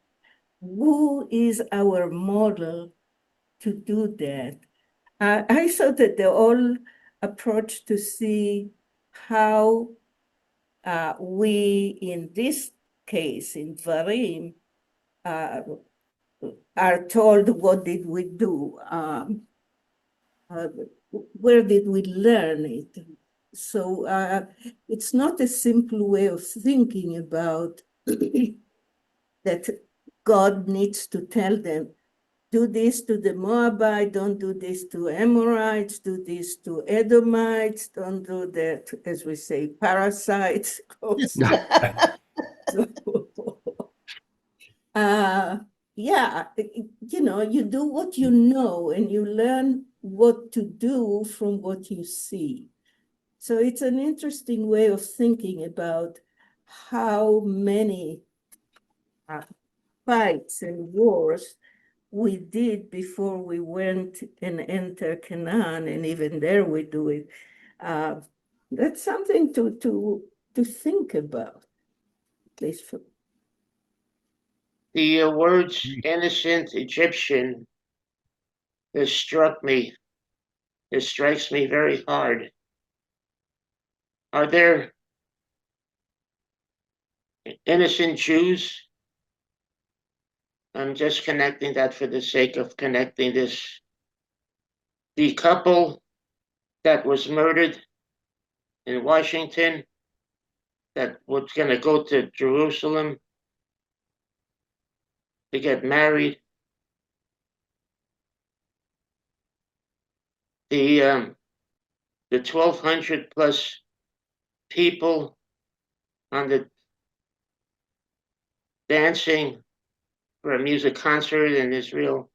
Who is our model to do that? I thought that the whole approach to see how we, in this case, in Varim, are told what did we do, uh, where did we learn it? So it's not a simple way of thinking about that God needs to tell them, do this to the Moabite, don't do this to Amorites, do this to Edomites, don't do that, as we say, parasites. So, yeah, you know, you do what you know and you learn what to do from what you see. So it's an interesting way of thinking about how many fights and wars we did before we went and entered Canaan, and even there we do it. Uh, that's something to think about. At least for, The words innocent Egyptian has struck me. It strikes me very hard. Are there innocent Jews? I'm just connecting that for the sake of connecting this. The couple that was murdered in Washington that was going to go to Jerusalem to get married. The 1,200 plus people on the dancing for a music concert in Israel.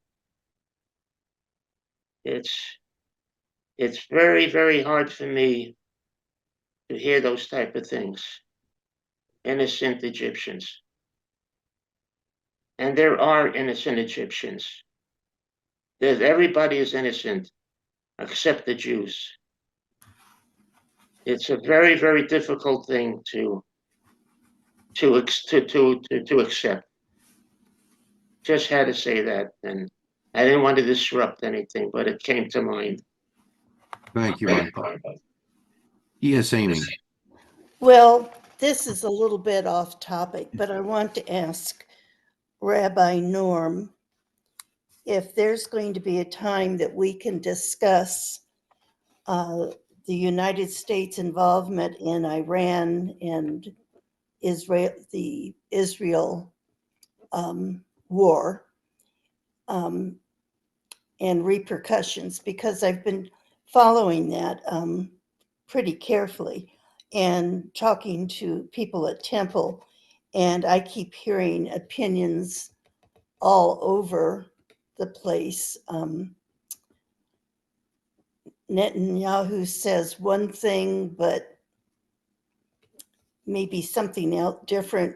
It's very, very hard for me to hear those type of things. Innocent Egyptians. And there are innocent Egyptians. Everybody is innocent except the Jews. It's a very, very difficult thing to accept. Just had to say that, and I didn't want to disrupt anything, but it came to mind. Thank you, Michael. Yes, Amy. Well, this is a little bit off topic, but I want to ask Rabbi Norm if there's going to be a time that we can discuss the United States involvement in Iran and the Israel war and repercussions, because I've been following that pretty carefully and talking to people at Temple, and I keep hearing opinions all over the place. Netanyahu says one thing, but maybe something else different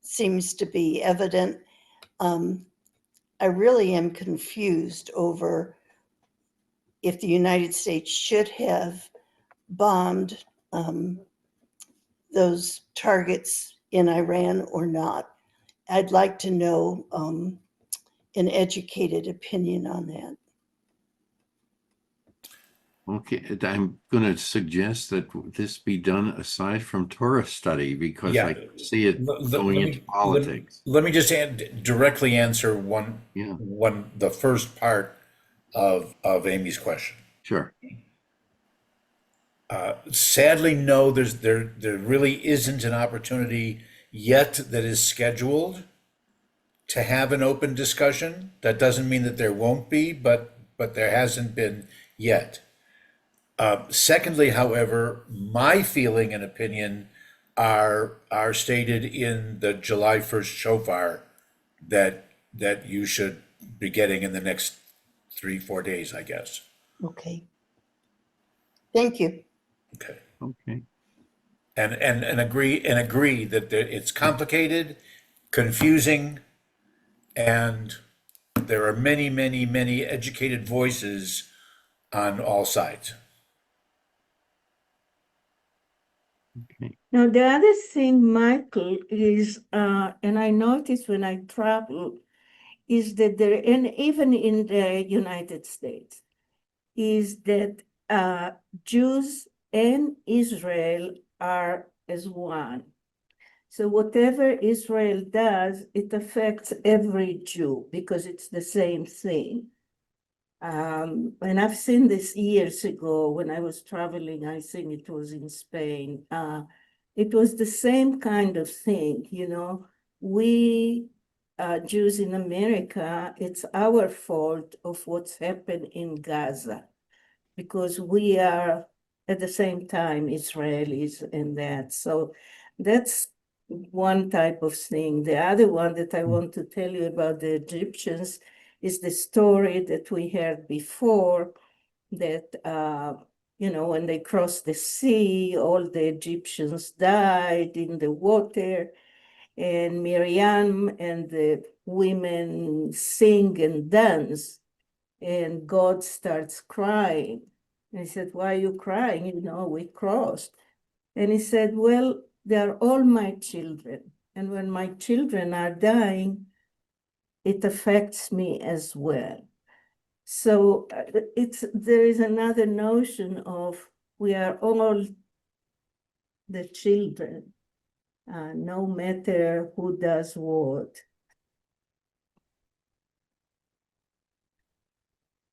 seems to be evident. I really am confused over if the United States should have bombed those targets in Iran or not. I'd like to know an educated opinion on that. Okay, I'm going to suggest that this be done aside from Torah study because Yeah. I see it Let going into politics. let me just directly answer Yeah, the first part of Amy's question. sure. Sadly, no, there really isn't an opportunity yet that is scheduled to have an open discussion. That doesn't mean that there won't be, but there hasn't been yet. Secondly, however, my feeling and opinion are stated in the July 1st shofar that you should be getting in the next 3-4 days, I guess. Okay. Thank you. Okay. Okay. And agree that it's complicated, confusing, and there are many, many, many educated voices on all sides. Now, the other thing, Michael, is, and I noticed when I travel, is that there, and even in the United States, is that Jews and Israel are as one. So whatever Israel does, it affects every Jew because it's the same thing. And I've seen this years ago when I was traveling, I think it was in Spain. It was the same kind of thing, you know. We Jews in America, it's our fault of what's happened in Gaza because we are at the same time Israelis and that. So that's one type of thing. The other one that I want to tell you about the Egyptians is the story that we heard before that, you know, when they crossed the sea, all the Egyptians died in the water, and Miriam and the women sing and dance, and God starts crying. And he said, "Why are you crying? You know, we crossed." And he said, "Well, they're all my children. And when my children are dying, it affects me as well." So there is another notion of we are all the children, no matter who does what.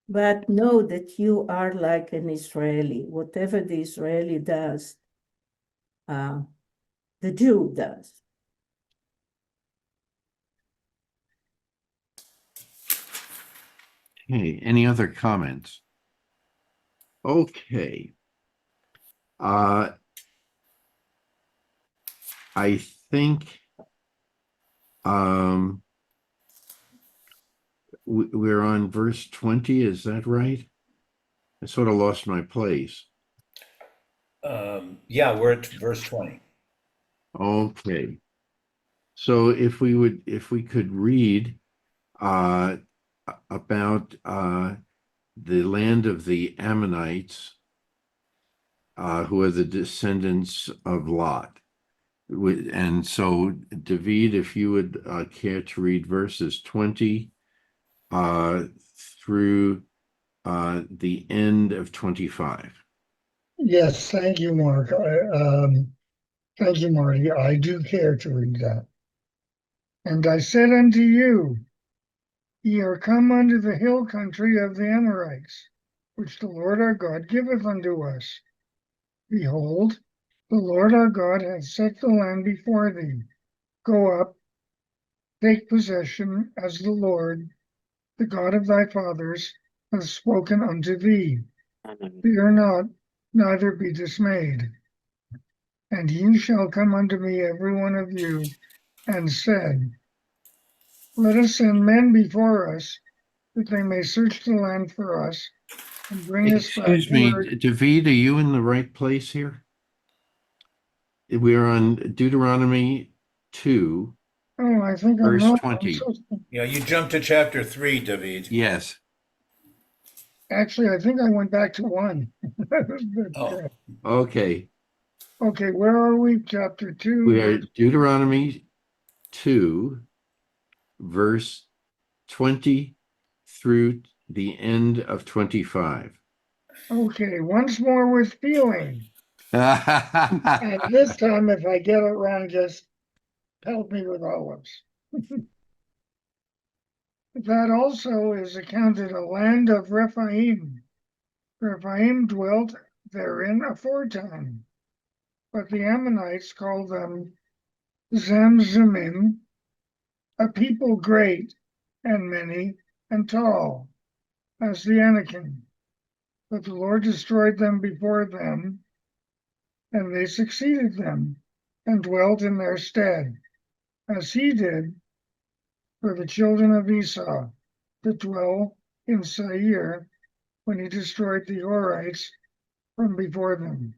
But know that you are like an Israeli. Whatever the Israeli does, the Jew does. Okay, any other comments? Okay. I think we're on verse 20, is that right? I sort of lost my place. Yeah, we're at verse 20. Okay. So if we could read about the land of the Ammonites, who are the descendants of Lot. And so, David, if you would care to read verses 20 through the end of 25. Yes, thank you, Mark. Thank you, Marty. I do care to read that. And I said unto you, ye are come unto the hill country of the Amorites, which the Lord our God giveth unto us. Behold, the Lord our God hath set the land before thee. Go up, take possession, as the Lord, the God of thy fathers, hath spoken unto thee. Fear not, neither be dismayed. And ye shall come unto me, every one of you, and said, Let us send men before us, that they may search the land for us, and bring us back Excuse me, word. David, are you in the right place here? We're on Deuteronomy 2, Oh, I think I'm verse wrong. 20. Yeah, you jumped to chapter 3, David. Yes. Actually, I think I went back to 1. But, Oh. Okay. okay, where are we? Chapter 2, We are verse. Deuteronomy 2, verse 20 through the end of 25. Okay, once more with feeling. And this time, if I get it wrong, just help me with olives. That also is accounted a land of Rephaim. Rephaim dwelt therein aforetime, but the Ammonites called them Zamzumim, a people great and many and tall, as the Anakim. But the Lord destroyed them before them, and they succeeded them, and dwelt in their stead, as he did for the children of Esau that dwell in Seir, when he destroyed the Horites from before them.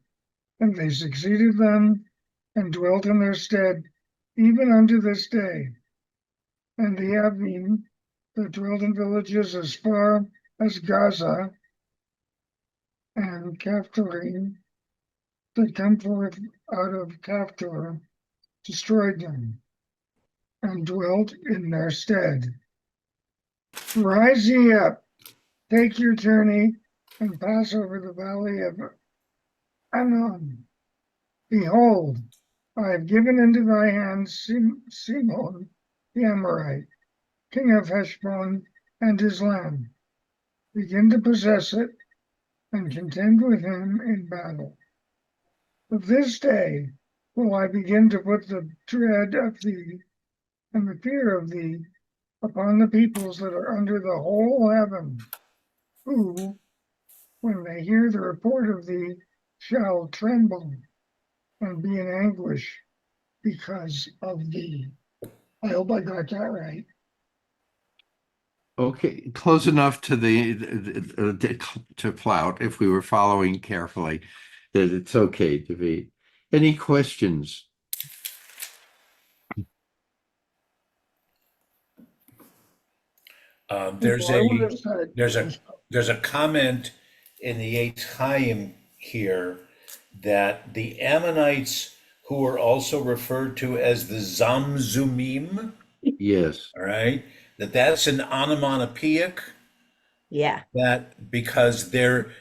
And they succeeded them, and dwelt in their stead, even unto this day. And the Avim that dwelt in villages as far as Gaza, and Caphtorim that come forth out of Caphtor, destroyed them, and dwelt in their stead. Rise ye up, take your journey, and pass over the valley of Anon. Behold, I have given into thy hand Simon the Amorite, king of Heshbon, and his land. Begin to possess it, and contend with him in battle. But this day will I begin to put the dread of thee and the fear of thee upon the peoples that are under the whole heaven, who, when they hear the report of thee, shall tremble and be in anguish because of thee. I hope I got that right. Okay, close enough to to Plout if we were following carefully that it's okay to be. Any questions? There's I would a have said, there's a comment in the Eitz Chaim here that the Ammonites, who are also referred to as the Zamzumim, Yes. all right, that's an onomatopoeic, Yeah. that because their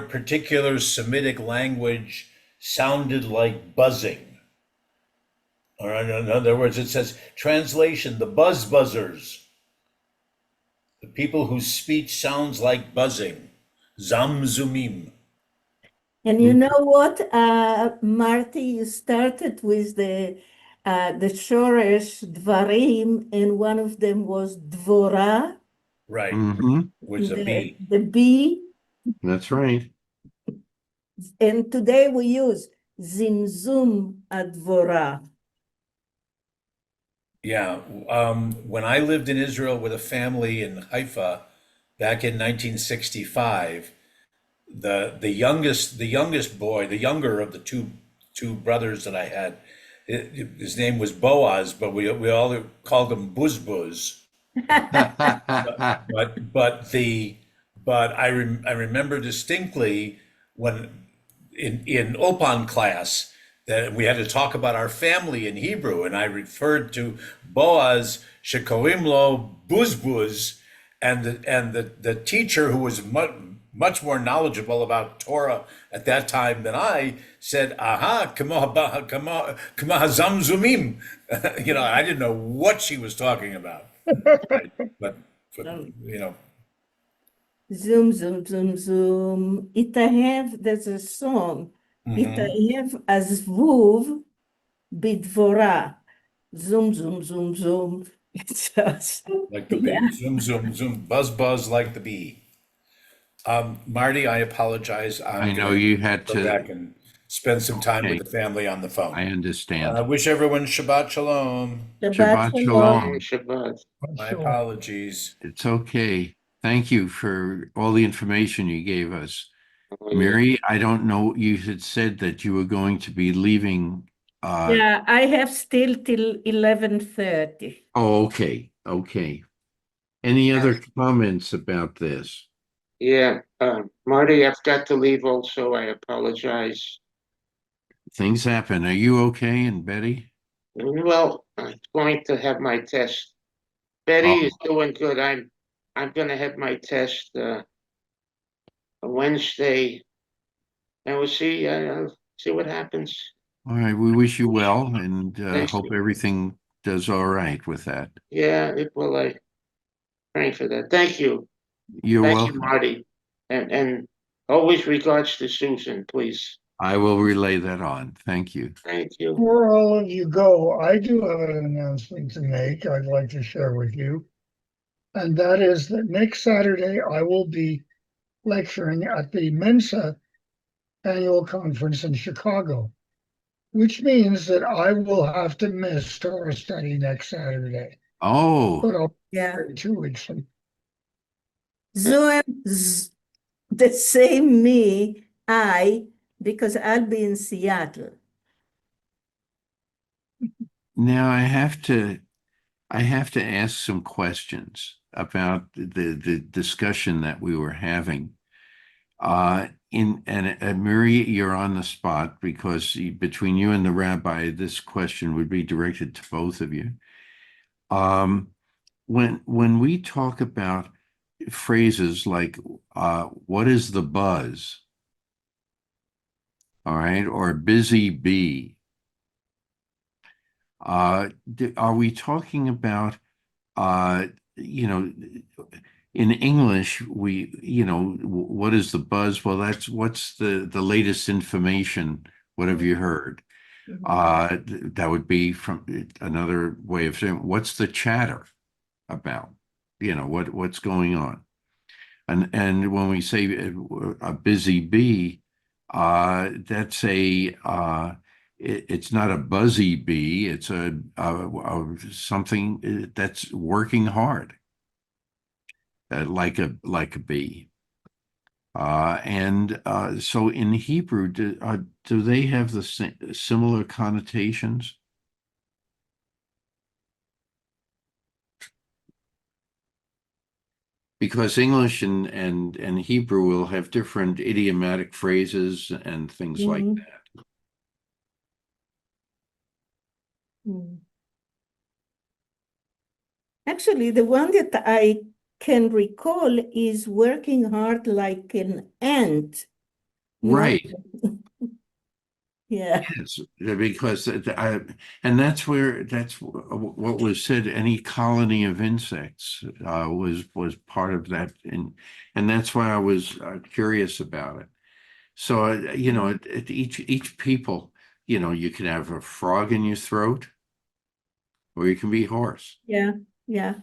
particular Semitic language sounded like buzzing. All right, in other words, it says translation: the buzzers, the people whose speech sounds like buzzing, Zamzumim. And you know what, Marty, you started with the Shoresh Dvarim, and one of them was Dvorah, Right, Mm-hmm. which is a B. the B, That's right. and today we use Zimzum Advorah. Yeah, when I lived in Israel with a family in Haifa back in 1965, the youngest boy, the younger of the two brothers that I had, his name was Boaz, but we all called him Buz Buz. But I remember distinctly when in Opan class that we had to talk about our family in Hebrew, and I referred to Boaz Shekorim Lo Buz Buz, and the teacher, who was much more knowledgeable about Torah at that time than I, said, "Aha, kama zamzumim." I didn't know what she was talking about, but you know, Zoom, zoom, zoom, zoom. Itahev, there's a song. Itahev Azvuv Bidvorah. Zoom, zoom, zoom, zoom. It's just, like the yeah. bee, zoom, zoom, zoom, buzz like the bee. Marty, I apologize. I I'm know gonna you had go to. back and spend some time with Okay, the family on the phone. I I understand. wish everyone Shabbat Shalom. Shabbat Shabbat Shalom. Shalom. Shabbat. My so apologies. It's okay. Thank you for all the information you gave us. Oh, yeah. Mary, I don't know, you had said that you were going to be leaving. Yeah, I have still till 11:30. Oh, okay, okay. Any other comments about this? Yeah, Marty, I've got to leave also. I apologize. Things happen. Are you okay? And Betty? Well, I'm going to have my test. Betty Oh, is doing good. I'm gonna have my test on Wednesday, and we'll see what happens. all right. We wish you well and Thanks. hope everything does all right with that. Yeah, it will. I praying for that. Thank you. You're Thank you, welcome. Marty. And always regards to Susan, please. I will relay that on. Thank you. Thank you. Before all of you go, I do have an announcement to make I'd like to share with you. And that is that next Saturday I will be lecturing at the Mensa annual conference in Chicago, which means that I will have to miss Torah study next Saturday. Oh, But I'll Yeah. be 2 weeks from. So the same me, because I'll be in Seattle. now I have to ask some questions about the discussion that we were having. Mary, you're on the spot because between you and the rabbi, this question would be directed to both of you. When we talk about phrases like what is the buzz? All right, or busy bee. Are we talking about you know, in English, what is the buzz? Well, that's what's the latest information. What have you heard? That would be from another way of saying, what's the chatter about? What's going on? And when we say a busy bee, that's it's not a buzzy bee. It's a something that's working hard, like a bee. And so in Hebrew, do they have the similar connotations? Because English and Hebrew will have different idiomatic phrases and things like Mhm. that. Mm. Actually, the one that I can recall is working hard like an ant. not- Right. Yeah. Yes, because and that's what was said. Any colony of insects was part of that, and that's why I was curious about it. So each people, you can have a frog in your throat, or you can be hoarse. Yeah. Yeah.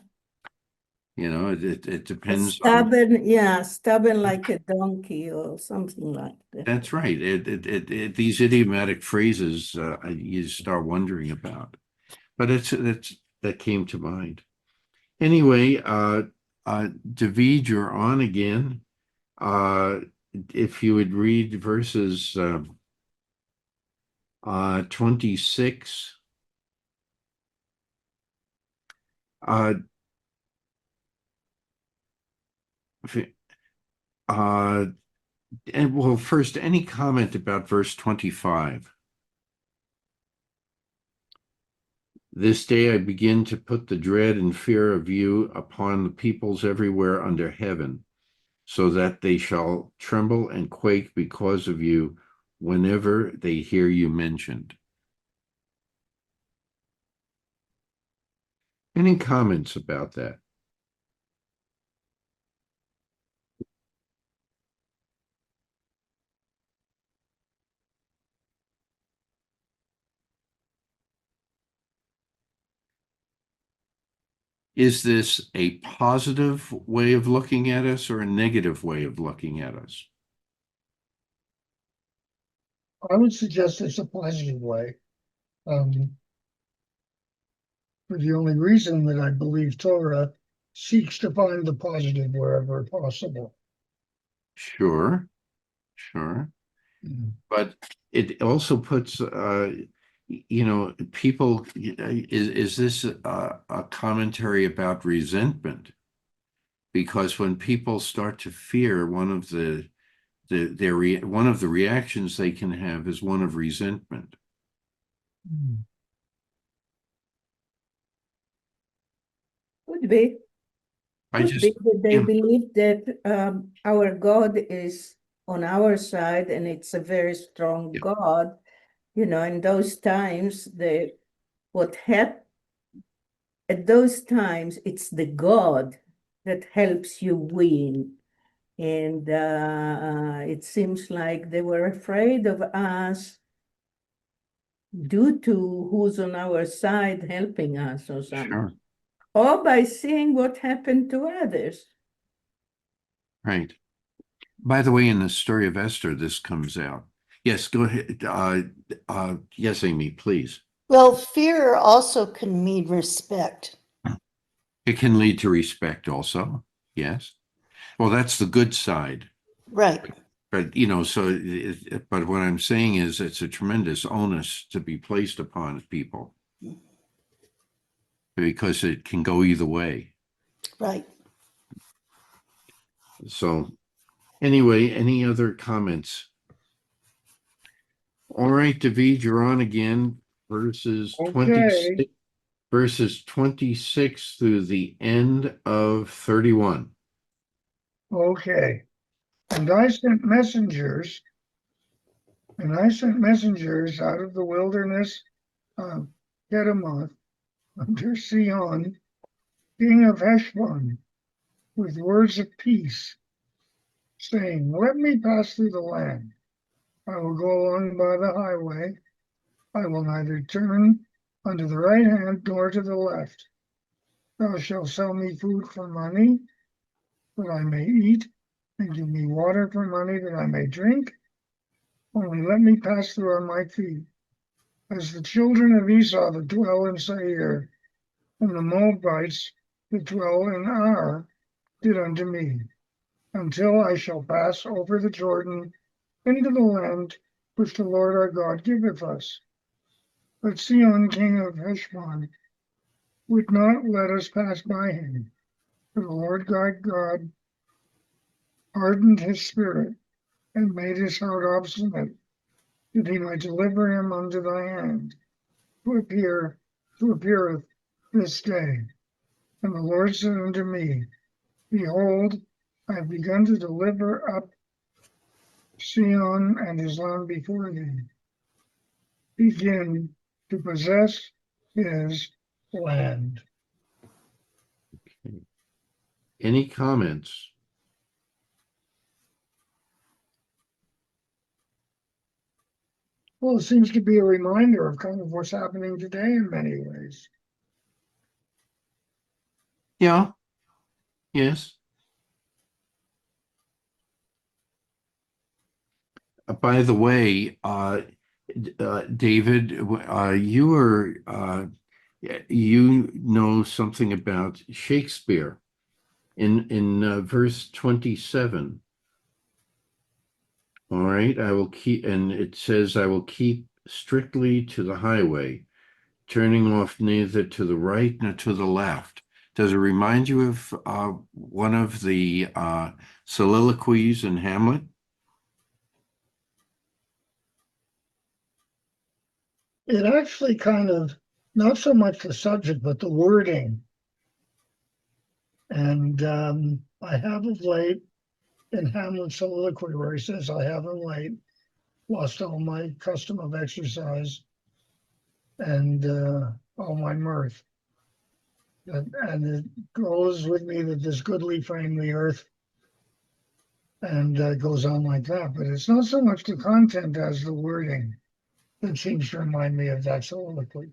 It depends on. Stubborn like a donkey or something like that. That's right. These idiomatic phrases you start wondering about, but that came to mind. Anyway, David, you're on again. If you would read verses 26. Uh, f- uh, and well, first, any comment about verse 25? This day I begin to put the dread and fear of you upon the peoples everywhere under heaven, so that they shall tremble and quake because of you whenever they hear you mentioned. Any comments about that? Is this a positive way of looking at us or a negative way of looking at us? I would suggest it's a positive way. Um, for the only reason that I believe Torah seeks to find the positive wherever possible. Sure. sure. Mm. But it also puts, people, is this a commentary about resentment? Because when people start to fear, one of one of the reactions they can have is one of resentment. Mm. Could be. I Could just, be that they yeah, believe that our God is on our side and it's a very strong Yeah. God. In those times, what happened at those times, it's the God that helps you win. And it seems like they were afraid of us due to who's on our side helping us or something, sure, or by seeing what happened to others. right. By the way, in the story of Esther, this comes out. Yes, go ahead. Yes, Amy, please. Well, fear also can mean respect. It can lead to respect also. Yes. Well, that's the good side. Right. But, but what I'm saying is it's a tremendous onus to be placed upon people because it can go either way. Right. So anyway, any other comments? All right, David, you're on again. Verses Okay, 26 through the end of 31. okay. And I sent messengers, out of the wilderness of Kedemoth unto Sihon, king of Heshbon, with words of peace, saying, Let me pass through the land. I will go along by the highway. I will neither turn unto the right hand nor to the left. Thou shalt sell me food for money, that I may eat, and give me water for money, that I may drink. Only let me pass through on my feet, as the children of Esau that dwell in Seir, and the Moabites that dwell in Ar did unto me, until I shall pass over the Jordan into the land which the Lord our God giveth us. But Sihon, king of Heshbon, would not let us pass by him. For the Lord God hardened his spirit and made his heart obstinate, that he might deliver him unto thy hand, who appeareth this day. And the Lord said unto me, Behold, I have begun to deliver up Sihon and his land before thee. Begin to possess his land. Any comments? Well, it seems to be a reminder of kind of what's happening today in many ways. Yeah, yes. By the way, David, you know something about Shakespeare in verse 27. All right, I will keep, and it says, I will keep strictly to the highway, turning off neither to the right nor to the left. Does it remind you of one of the soliloquies in Hamlet? It actually kind of, not so much the subject, but the wording. And I have of late, in Hamlet's soliloquy, where he says, I have of late lost all my custom of exercise and all my mirth. And it goes with me that this goodly frame the earth, and goes on like that. But it's not so much the content as the wording that seems to remind me of that soliloquy.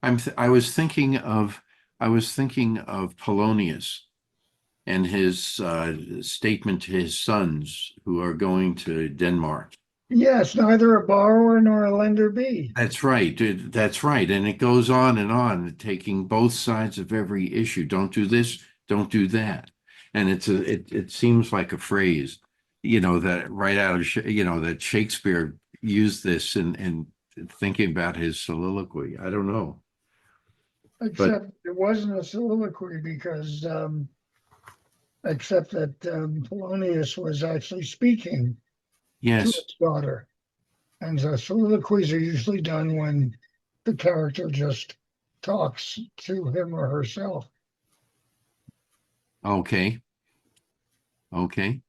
I was thinking of Polonius and his statement to his sons who are going to Denmark. Yes, neither a borrower nor a lender be. That's right. That's right. And it goes on, taking both sides of every issue. Don't do this, don't do that. And it seems like a phrase that right out of, that Shakespeare used this in thinking about his soliloquy. I don't know. Except it wasn't a soliloquy because, except that Polonius was actually speaking to Yes. his daughter. And the soliloquies are usually done when the character just talks to him or herself. Okay. Okay.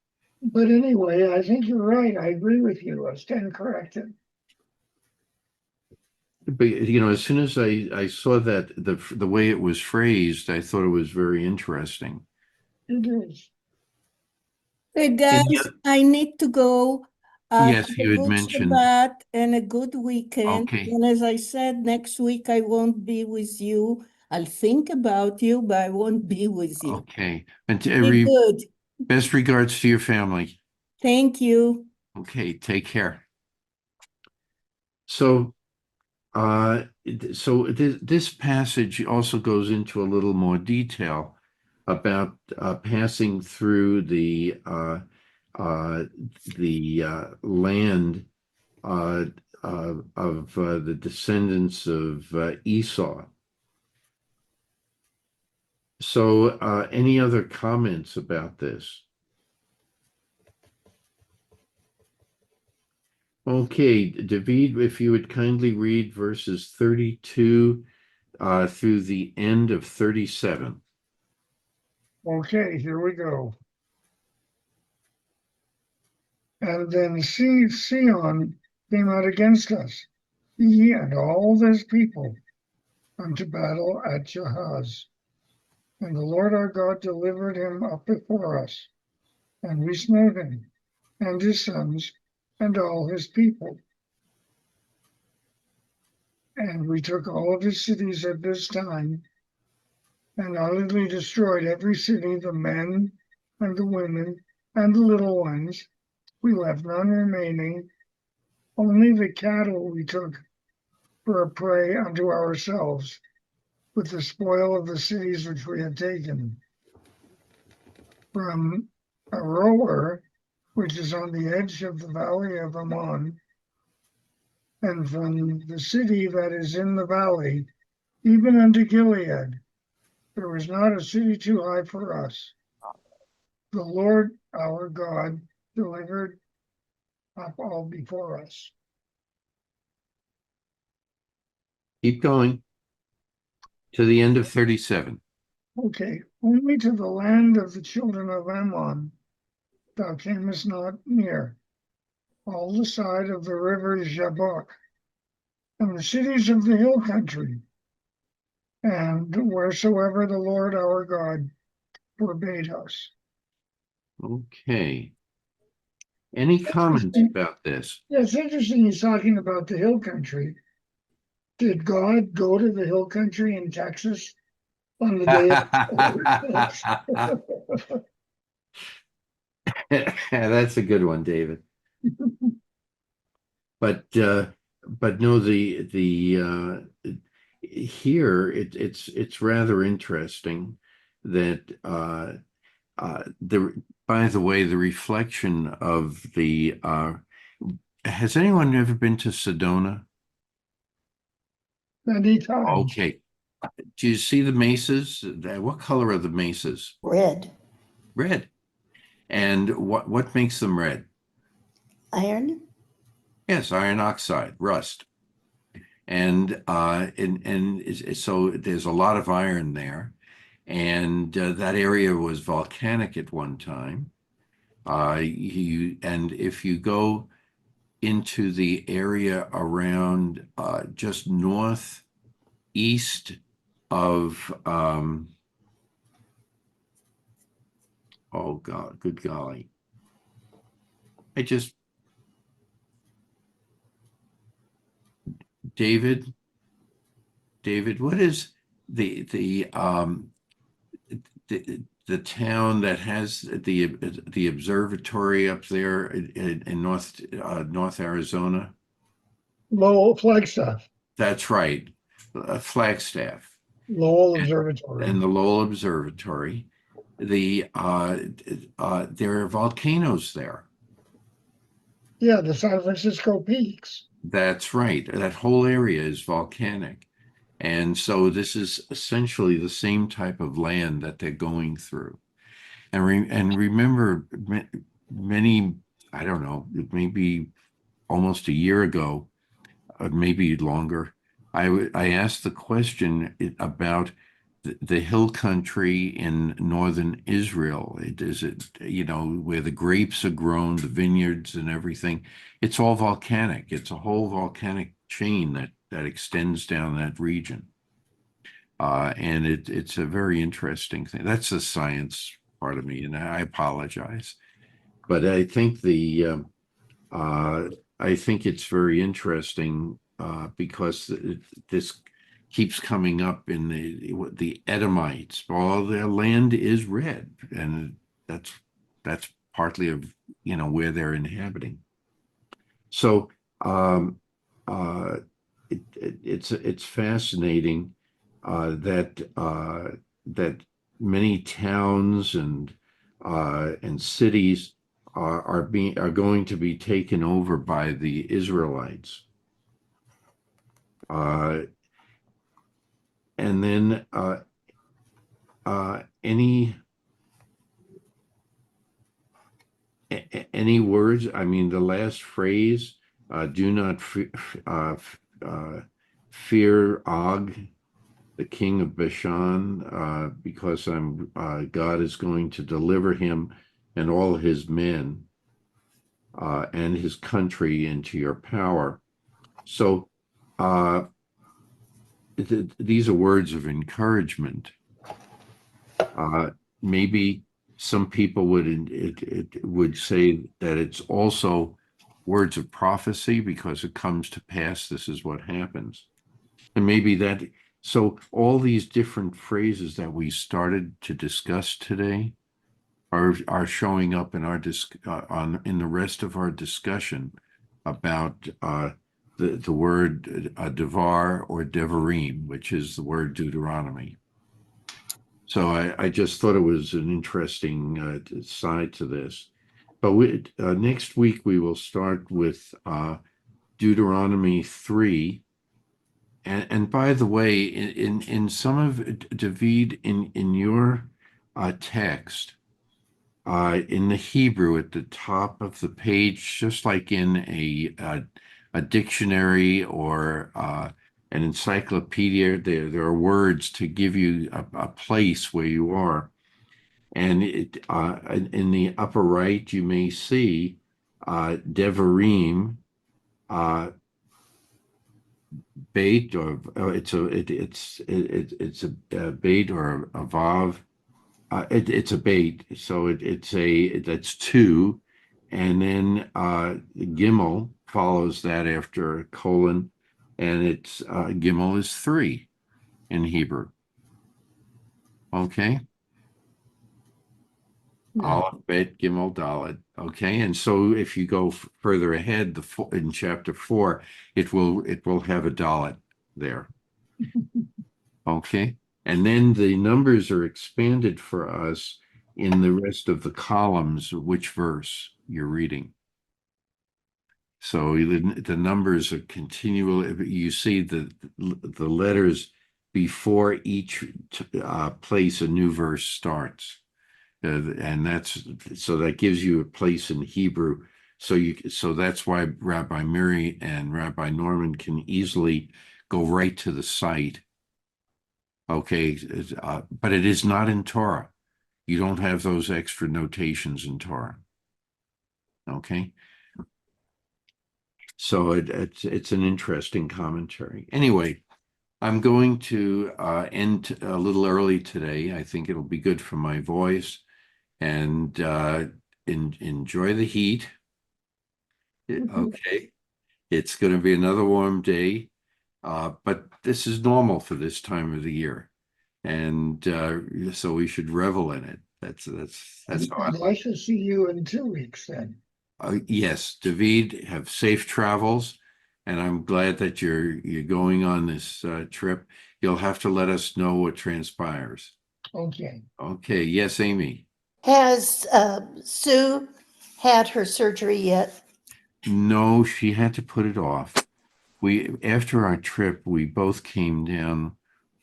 But anyway, I think you're right. I agree with you. I stand corrected. But as soon as I saw that the way it was phrased, I thought it was very interesting. It is. Hey And guys, I need to go. yes, Have a you had good mentioned. Shabbat and a good weekend. Okay. And as I said, next week I won't be with you. I'll think about you, but I won't be with you. Okay. And to Be every good. best regards to your family. Thank you. Okay, take care. So, this passage also goes into a little more detail about passing through uh, the land of the descendants of Esau. So, any other comments about this? Okay, David, if you would kindly read verses 32 through the end of 37. Okay, here we go. And then Sion came out against us, he and all this people, unto battle at Jahaz. And the Lord our God delivered him up before us, and we smote him, and his sons, and all his people. And we took all of his cities at this time, and utterly destroyed every city, the men, and the women, and the little ones. We left none remaining, only the cattle we took for a prey unto ourselves, with the spoil of the cities which we had taken. From Aroer, which is on the edge of the valley of Ammon, and from the city that is in the valley, even unto Gilead, there was not a city too high for us. The Lord our God delivered up all before us. Keep going to the end of 37. Okay, only to the land of the children of Ammon thou camest not near, all the side of the river Jabbok, and the cities of the hill country, and wheresoever the Lord our God forbade us. Okay. Any comments about this? Yeah, it's interesting he's talking about the hill country. Did God go to the hill country in Texas on the day of That's a good one, David. But no, the here it's rather interesting that by the way, the reflection of the has anyone ever been to Sedona? many times? Okay. Do you see the mesas? What color are the mesas? Red, Red. And what makes them red? iron, Yes, iron oxide, rust. And so there's a lot of iron there. And that area was volcanic at one time. And if you go into the area around just northeast of oh God, good golly. David, what is the town that has the observatory up there in North Arizona? Lowell Flagstaff, That's right, Flagstaff Lowell Observatory. and the Lowell Observatory. There are volcanoes there. Yeah, the San Francisco Peaks. That's right. That whole area is volcanic. And so this is essentially the same type of land that they're going through. And remember, many, I don't know, maybe almost a year ago, maybe longer, I asked the question about the hill country in northern Israel. Is it, where the grapes are grown, the vineyards and everything? It's all volcanic. It's a whole volcanic chain that extends down that region. And it's a very interesting thing. That's the science part of me, and I apologize. But I think it's very interesting because this keeps coming up in the Edomites. Well, their land is red, and that's partly of where they're inhabiting. So it's fascinating that many towns and cities are going to be taken over by the Israelites. And then any words? I mean, the last phrase, do not fear Og, the king of Bashan, because God is going to deliver him and all his men and his country into your power. So these are words of encouragement. Maybe some people would say that it's also words of prophecy because it comes to pass. This is what happens. And maybe that, so all these different phrases that we started to discuss today are showing up in our in the rest of our discussion about the word devar or devarim, which is the word Deuteronomy. So I just thought it was an interesting side to this. But next week we will start with Deuteronomy 3. And by the way, in some of David in your text, in the Hebrew at the top of the page, just like in a dictionary or an encyclopedia, there are words to give you a place where you are. And in the upper right, you may see Devarim, bait, or it's a bait or a vav. It's a bait, so that's two, and then Gimel follows that after a colon, and it's Gimel is 3 in Hebrew. Okay. Aleph, Bet, Gimel, Dalet. Okay, and so if you go further ahead, in chapter 4, it will have a Dalet there. Okay, and then the numbers are expanded for us in the rest of the columns, which verse you're reading. So the numbers are continual. You see the letters before each place a new verse starts. And that gives you a place in Hebrew. So that's why Rabbi Miri and Rabbi Norman can easily go right to the site. Okay, but it is not in Torah. You don't have those extra notations in Torah. Okay, so it's an interesting commentary. Anyway, I'm going to end a little early today. I think it'll be good for my voice. And enjoy the heat. Okay, it's going to be another warm day, but this is normal for this time of the year, and so we should revel in it. That's how I'd like to see you in 2 weeks then. Yes, David, have safe travels, and I'm glad that you're going on this trip. You'll have to let us know what transpires. Okay. Okay, yes, Amy. Has Sue had her surgery yet? No, she had to put it off. After our trip, we both came down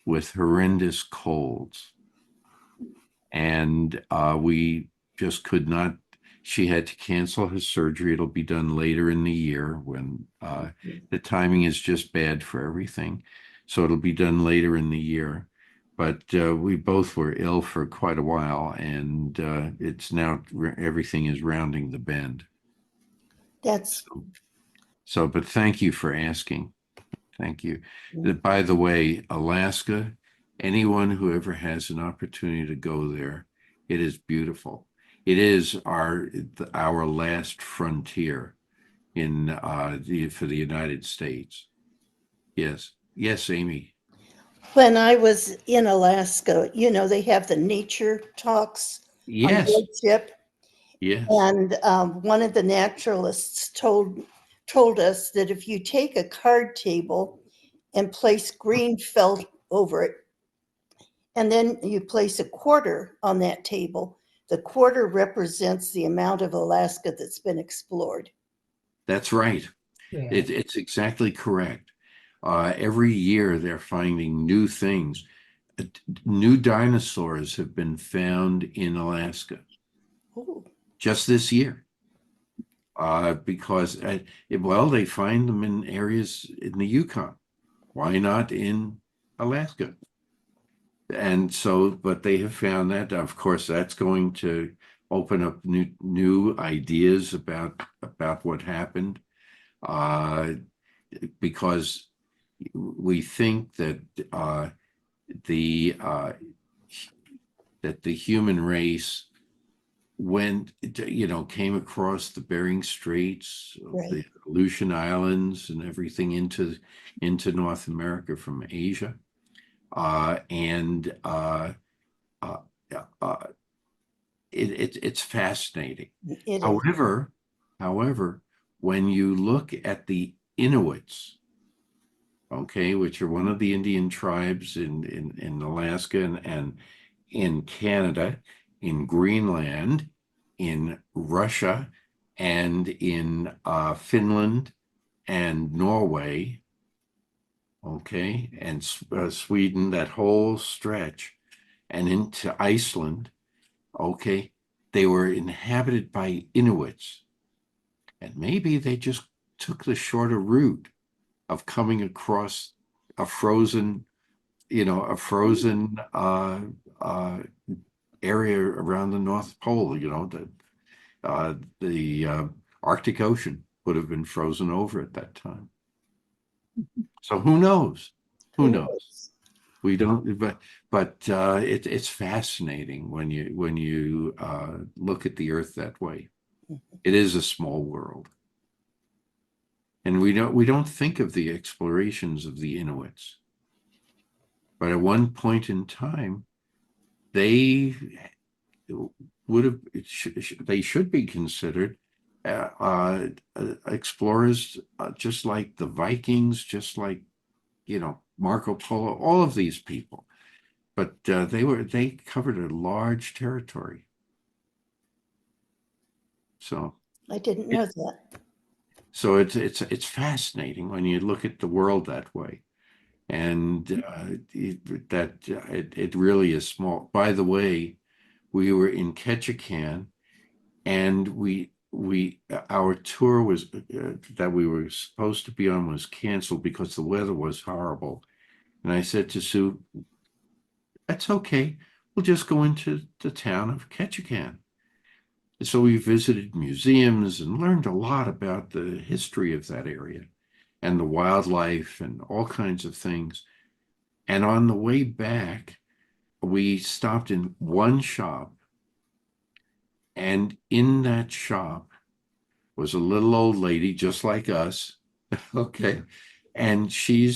with horrendous colds. And we just could not, she had to cancel her surgery. It'll be done later in the year when the timing is just bad for everything. So it'll be done later in the year. But we both were ill for quite a while, and it's now everything is rounding the bend. That's, But thank you for asking. Thank you. Mm. By the way, Alaska, anyone who ever has an opportunity to go there, it is beautiful. It is our last frontier for the United States. Yes. Yes, Amy. when I was in Alaska, they have the nature talks on Yes. board ship. Yes. And one of the naturalists told us that if you take a card table and place green felt over it, and then you place a quarter on that table, the quarter represents the amount of Alaska that's been explored. That's right. Yeah. It's exactly correct. Every year they're finding new things. New dinosaurs have been found in Alaska Ooh, just this year. Because they find them in areas in the Yukon. Why not in Alaska? And so, but they have found that, of course, that's going to open up new ideas about what happened, because we think that the human race came across the Bering Straits, right. the Aleutian Islands, and everything into North America from Asia, and it's fascinating. It is. However, when you look at the Inuits, okay, which are one of the Indian tribes in Alaska and in Canada, in Greenland, in Russia, and in Finland and Norway, okay, and Sweden, that whole stretch, and into Iceland, okay, they were inhabited by Inuits. And maybe they just took the shorter route of coming across a frozen area around the North Pole, the Arctic Ocean would have been frozen over at that time. So who knows? Who knows? We don't, but it's fascinating when you look at the Earth that way. It is a small world. And we don't think of the explorations of the Inuits. But at one point in time, they should be considered explorers, just like the Vikings, just like Marco Polo, all of these people. But they covered a large territory. So I didn't know that. So it's fascinating when you look at the world that way, and it really is small. By the way, we were in Ketchikan, and our tour was that we were supposed to be on was canceled because the weather was horrible. And I said to Sue, "That's okay. We'll just go into the town of Ketchikan." So we visited museums and learned a lot about the history of that area and the wildlife and all kinds of things. And on the way back, we stopped in one shop, and in that shop was a little old lady just like us, okay, and she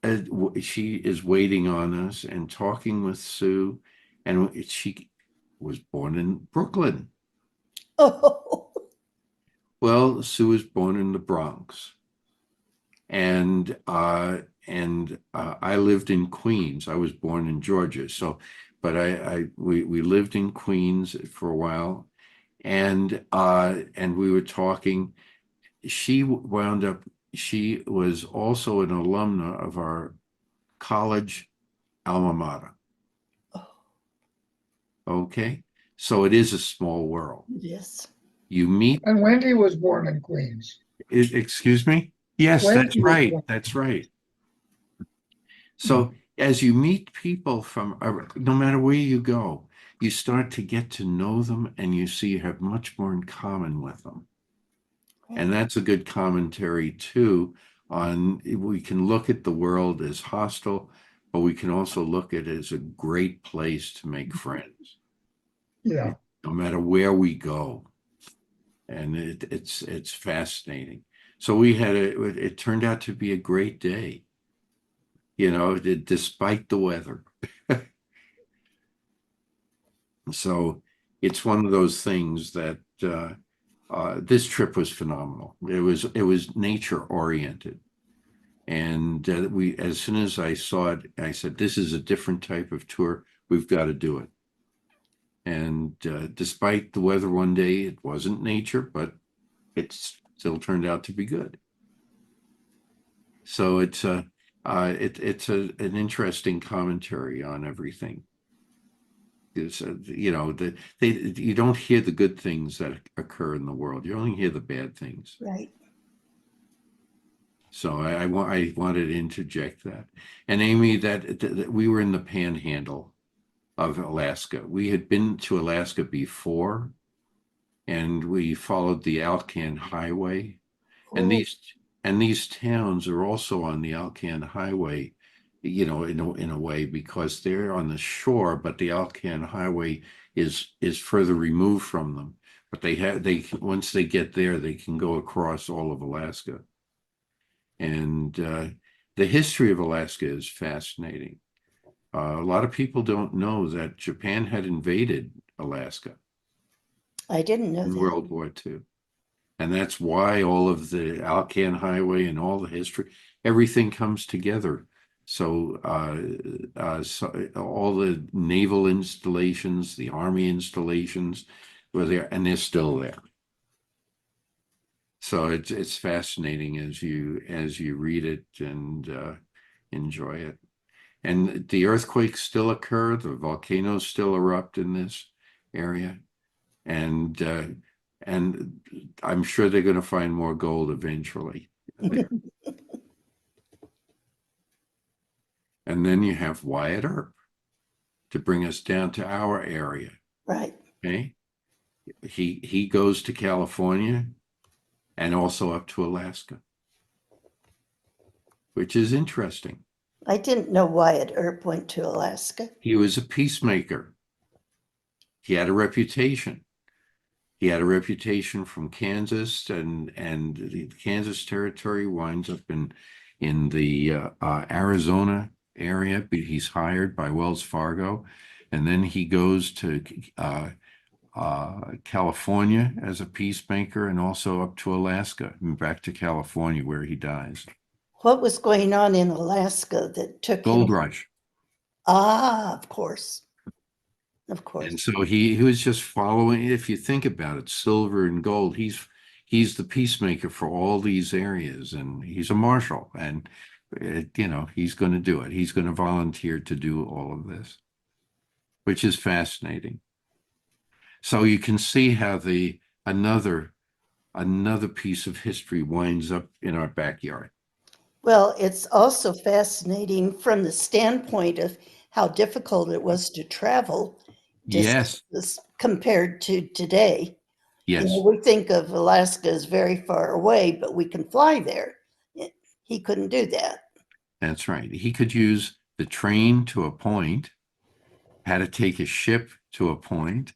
is waiting on us and talking with Sue, and she was born in Brooklyn. Oh, Well, Sue was born in the Bronx, and I lived in Queens. I was born in Georgia, but we lived in Queens for a while, and we were talking, she wound up, she was also an alumna of our college alma mater. Oh. Okay, so it is a small world. Yes. You meet, And Wendy was born in Queens. excuse me? Yes, Wendy that's was right. born- That's right. So as you meet people from, no matter where you go, you start to get to know them and you see you have much more in common with them. And that's a good commentary too on, we can look at the world as hostile, but we can also look at it as a great place to make friends, Yeah. no matter where we go. And it's fascinating. So we had it turned out to be a great day, despite the weather. So it's one of those things that this trip was phenomenal. It was nature oriented. And as soon as I saw it, I said, this is a different type of tour. We've got to do it. And despite the weather one day, it wasn't nature, but it still turned out to be good. So it's an interesting commentary on everything. Is you don't hear the good things that occur in the world. You only hear the bad things. Right. So I wanted to interject that. And Amy, that we were in the panhandle of Alaska. We had been to Alaska before, and we followed the Alcan Highway. And Oh, these towns are also on the Alcan Highway, in a way, because they're on the shore, but the Alcan Highway is further removed from them. But once they get there, they can go across all of Alaska. And the history of Alaska is fascinating. A lot of people don't know that Japan had invaded Alaska I didn't know in that. World War II. And that's why all of the Alcan Highway and all the history, everything comes together. So, so all the naval installations, the army installations were there, and they're still there. So it's fascinating as you read it and enjoy it. And the earthquakes still occur, the volcanoes still erupt in this area, and I'm sure they're going to find more gold eventually there. And then you have Wyatt Earp to bring us down to our area. Right. Okay, he goes to California and also up to Alaska, which is interesting. I didn't know Wyatt Earp went to Alaska. He was a peacemaker. He had a reputation. He had a reputation from Kansas, and the Kansas territory winds up in the Arizona area. But he's hired by Wells Fargo, and then he goes to California as a peacemaker, and also up to Alaska and back to California, where he dies. What was going on in Alaska that took him? Gold rush. Ah, of course. Of And course. so he was just following, if you think about it, silver and gold. He's the peacemaker for all these areas, and he's a marshal, and he's going to do it. He's going to volunteer to do all of this, which is fascinating. So you can see how another piece of history winds up in our backyard. Well, it's also fascinating from the standpoint of how difficult it was to travel Yes, distances compared to today. You yes, know, we think of Alaska as very far away, but we can fly there. He couldn't do that. that's right. He could use the train to a point, had to take a ship to a point,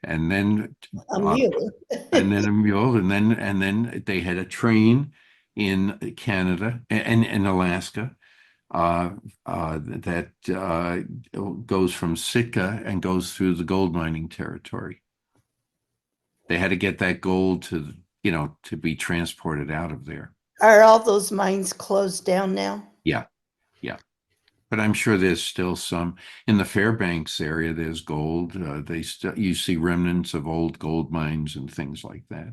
and then A mule. and then a mule, and then they had a train in Canada and in Alaska that goes from Sitka and goes through the gold mining territory. They had to get that gold to be transported out of there. Are all those mines closed down now? Yeah, yeah. But I'm sure there's still some in the Fairbanks area. There's gold. You see remnants of old gold mines and things like that.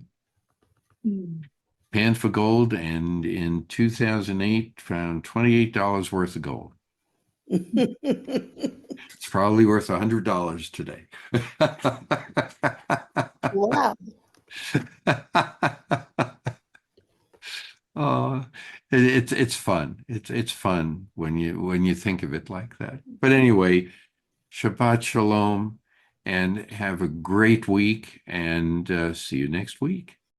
panned for gold, and in 2008 found $28 worth of gold. It's probably worth $100 today. Wow. Oh, it's fun. It's fun when you think of it like that. But anyway, Shabbat Shalom, and have a great week, and see you next week.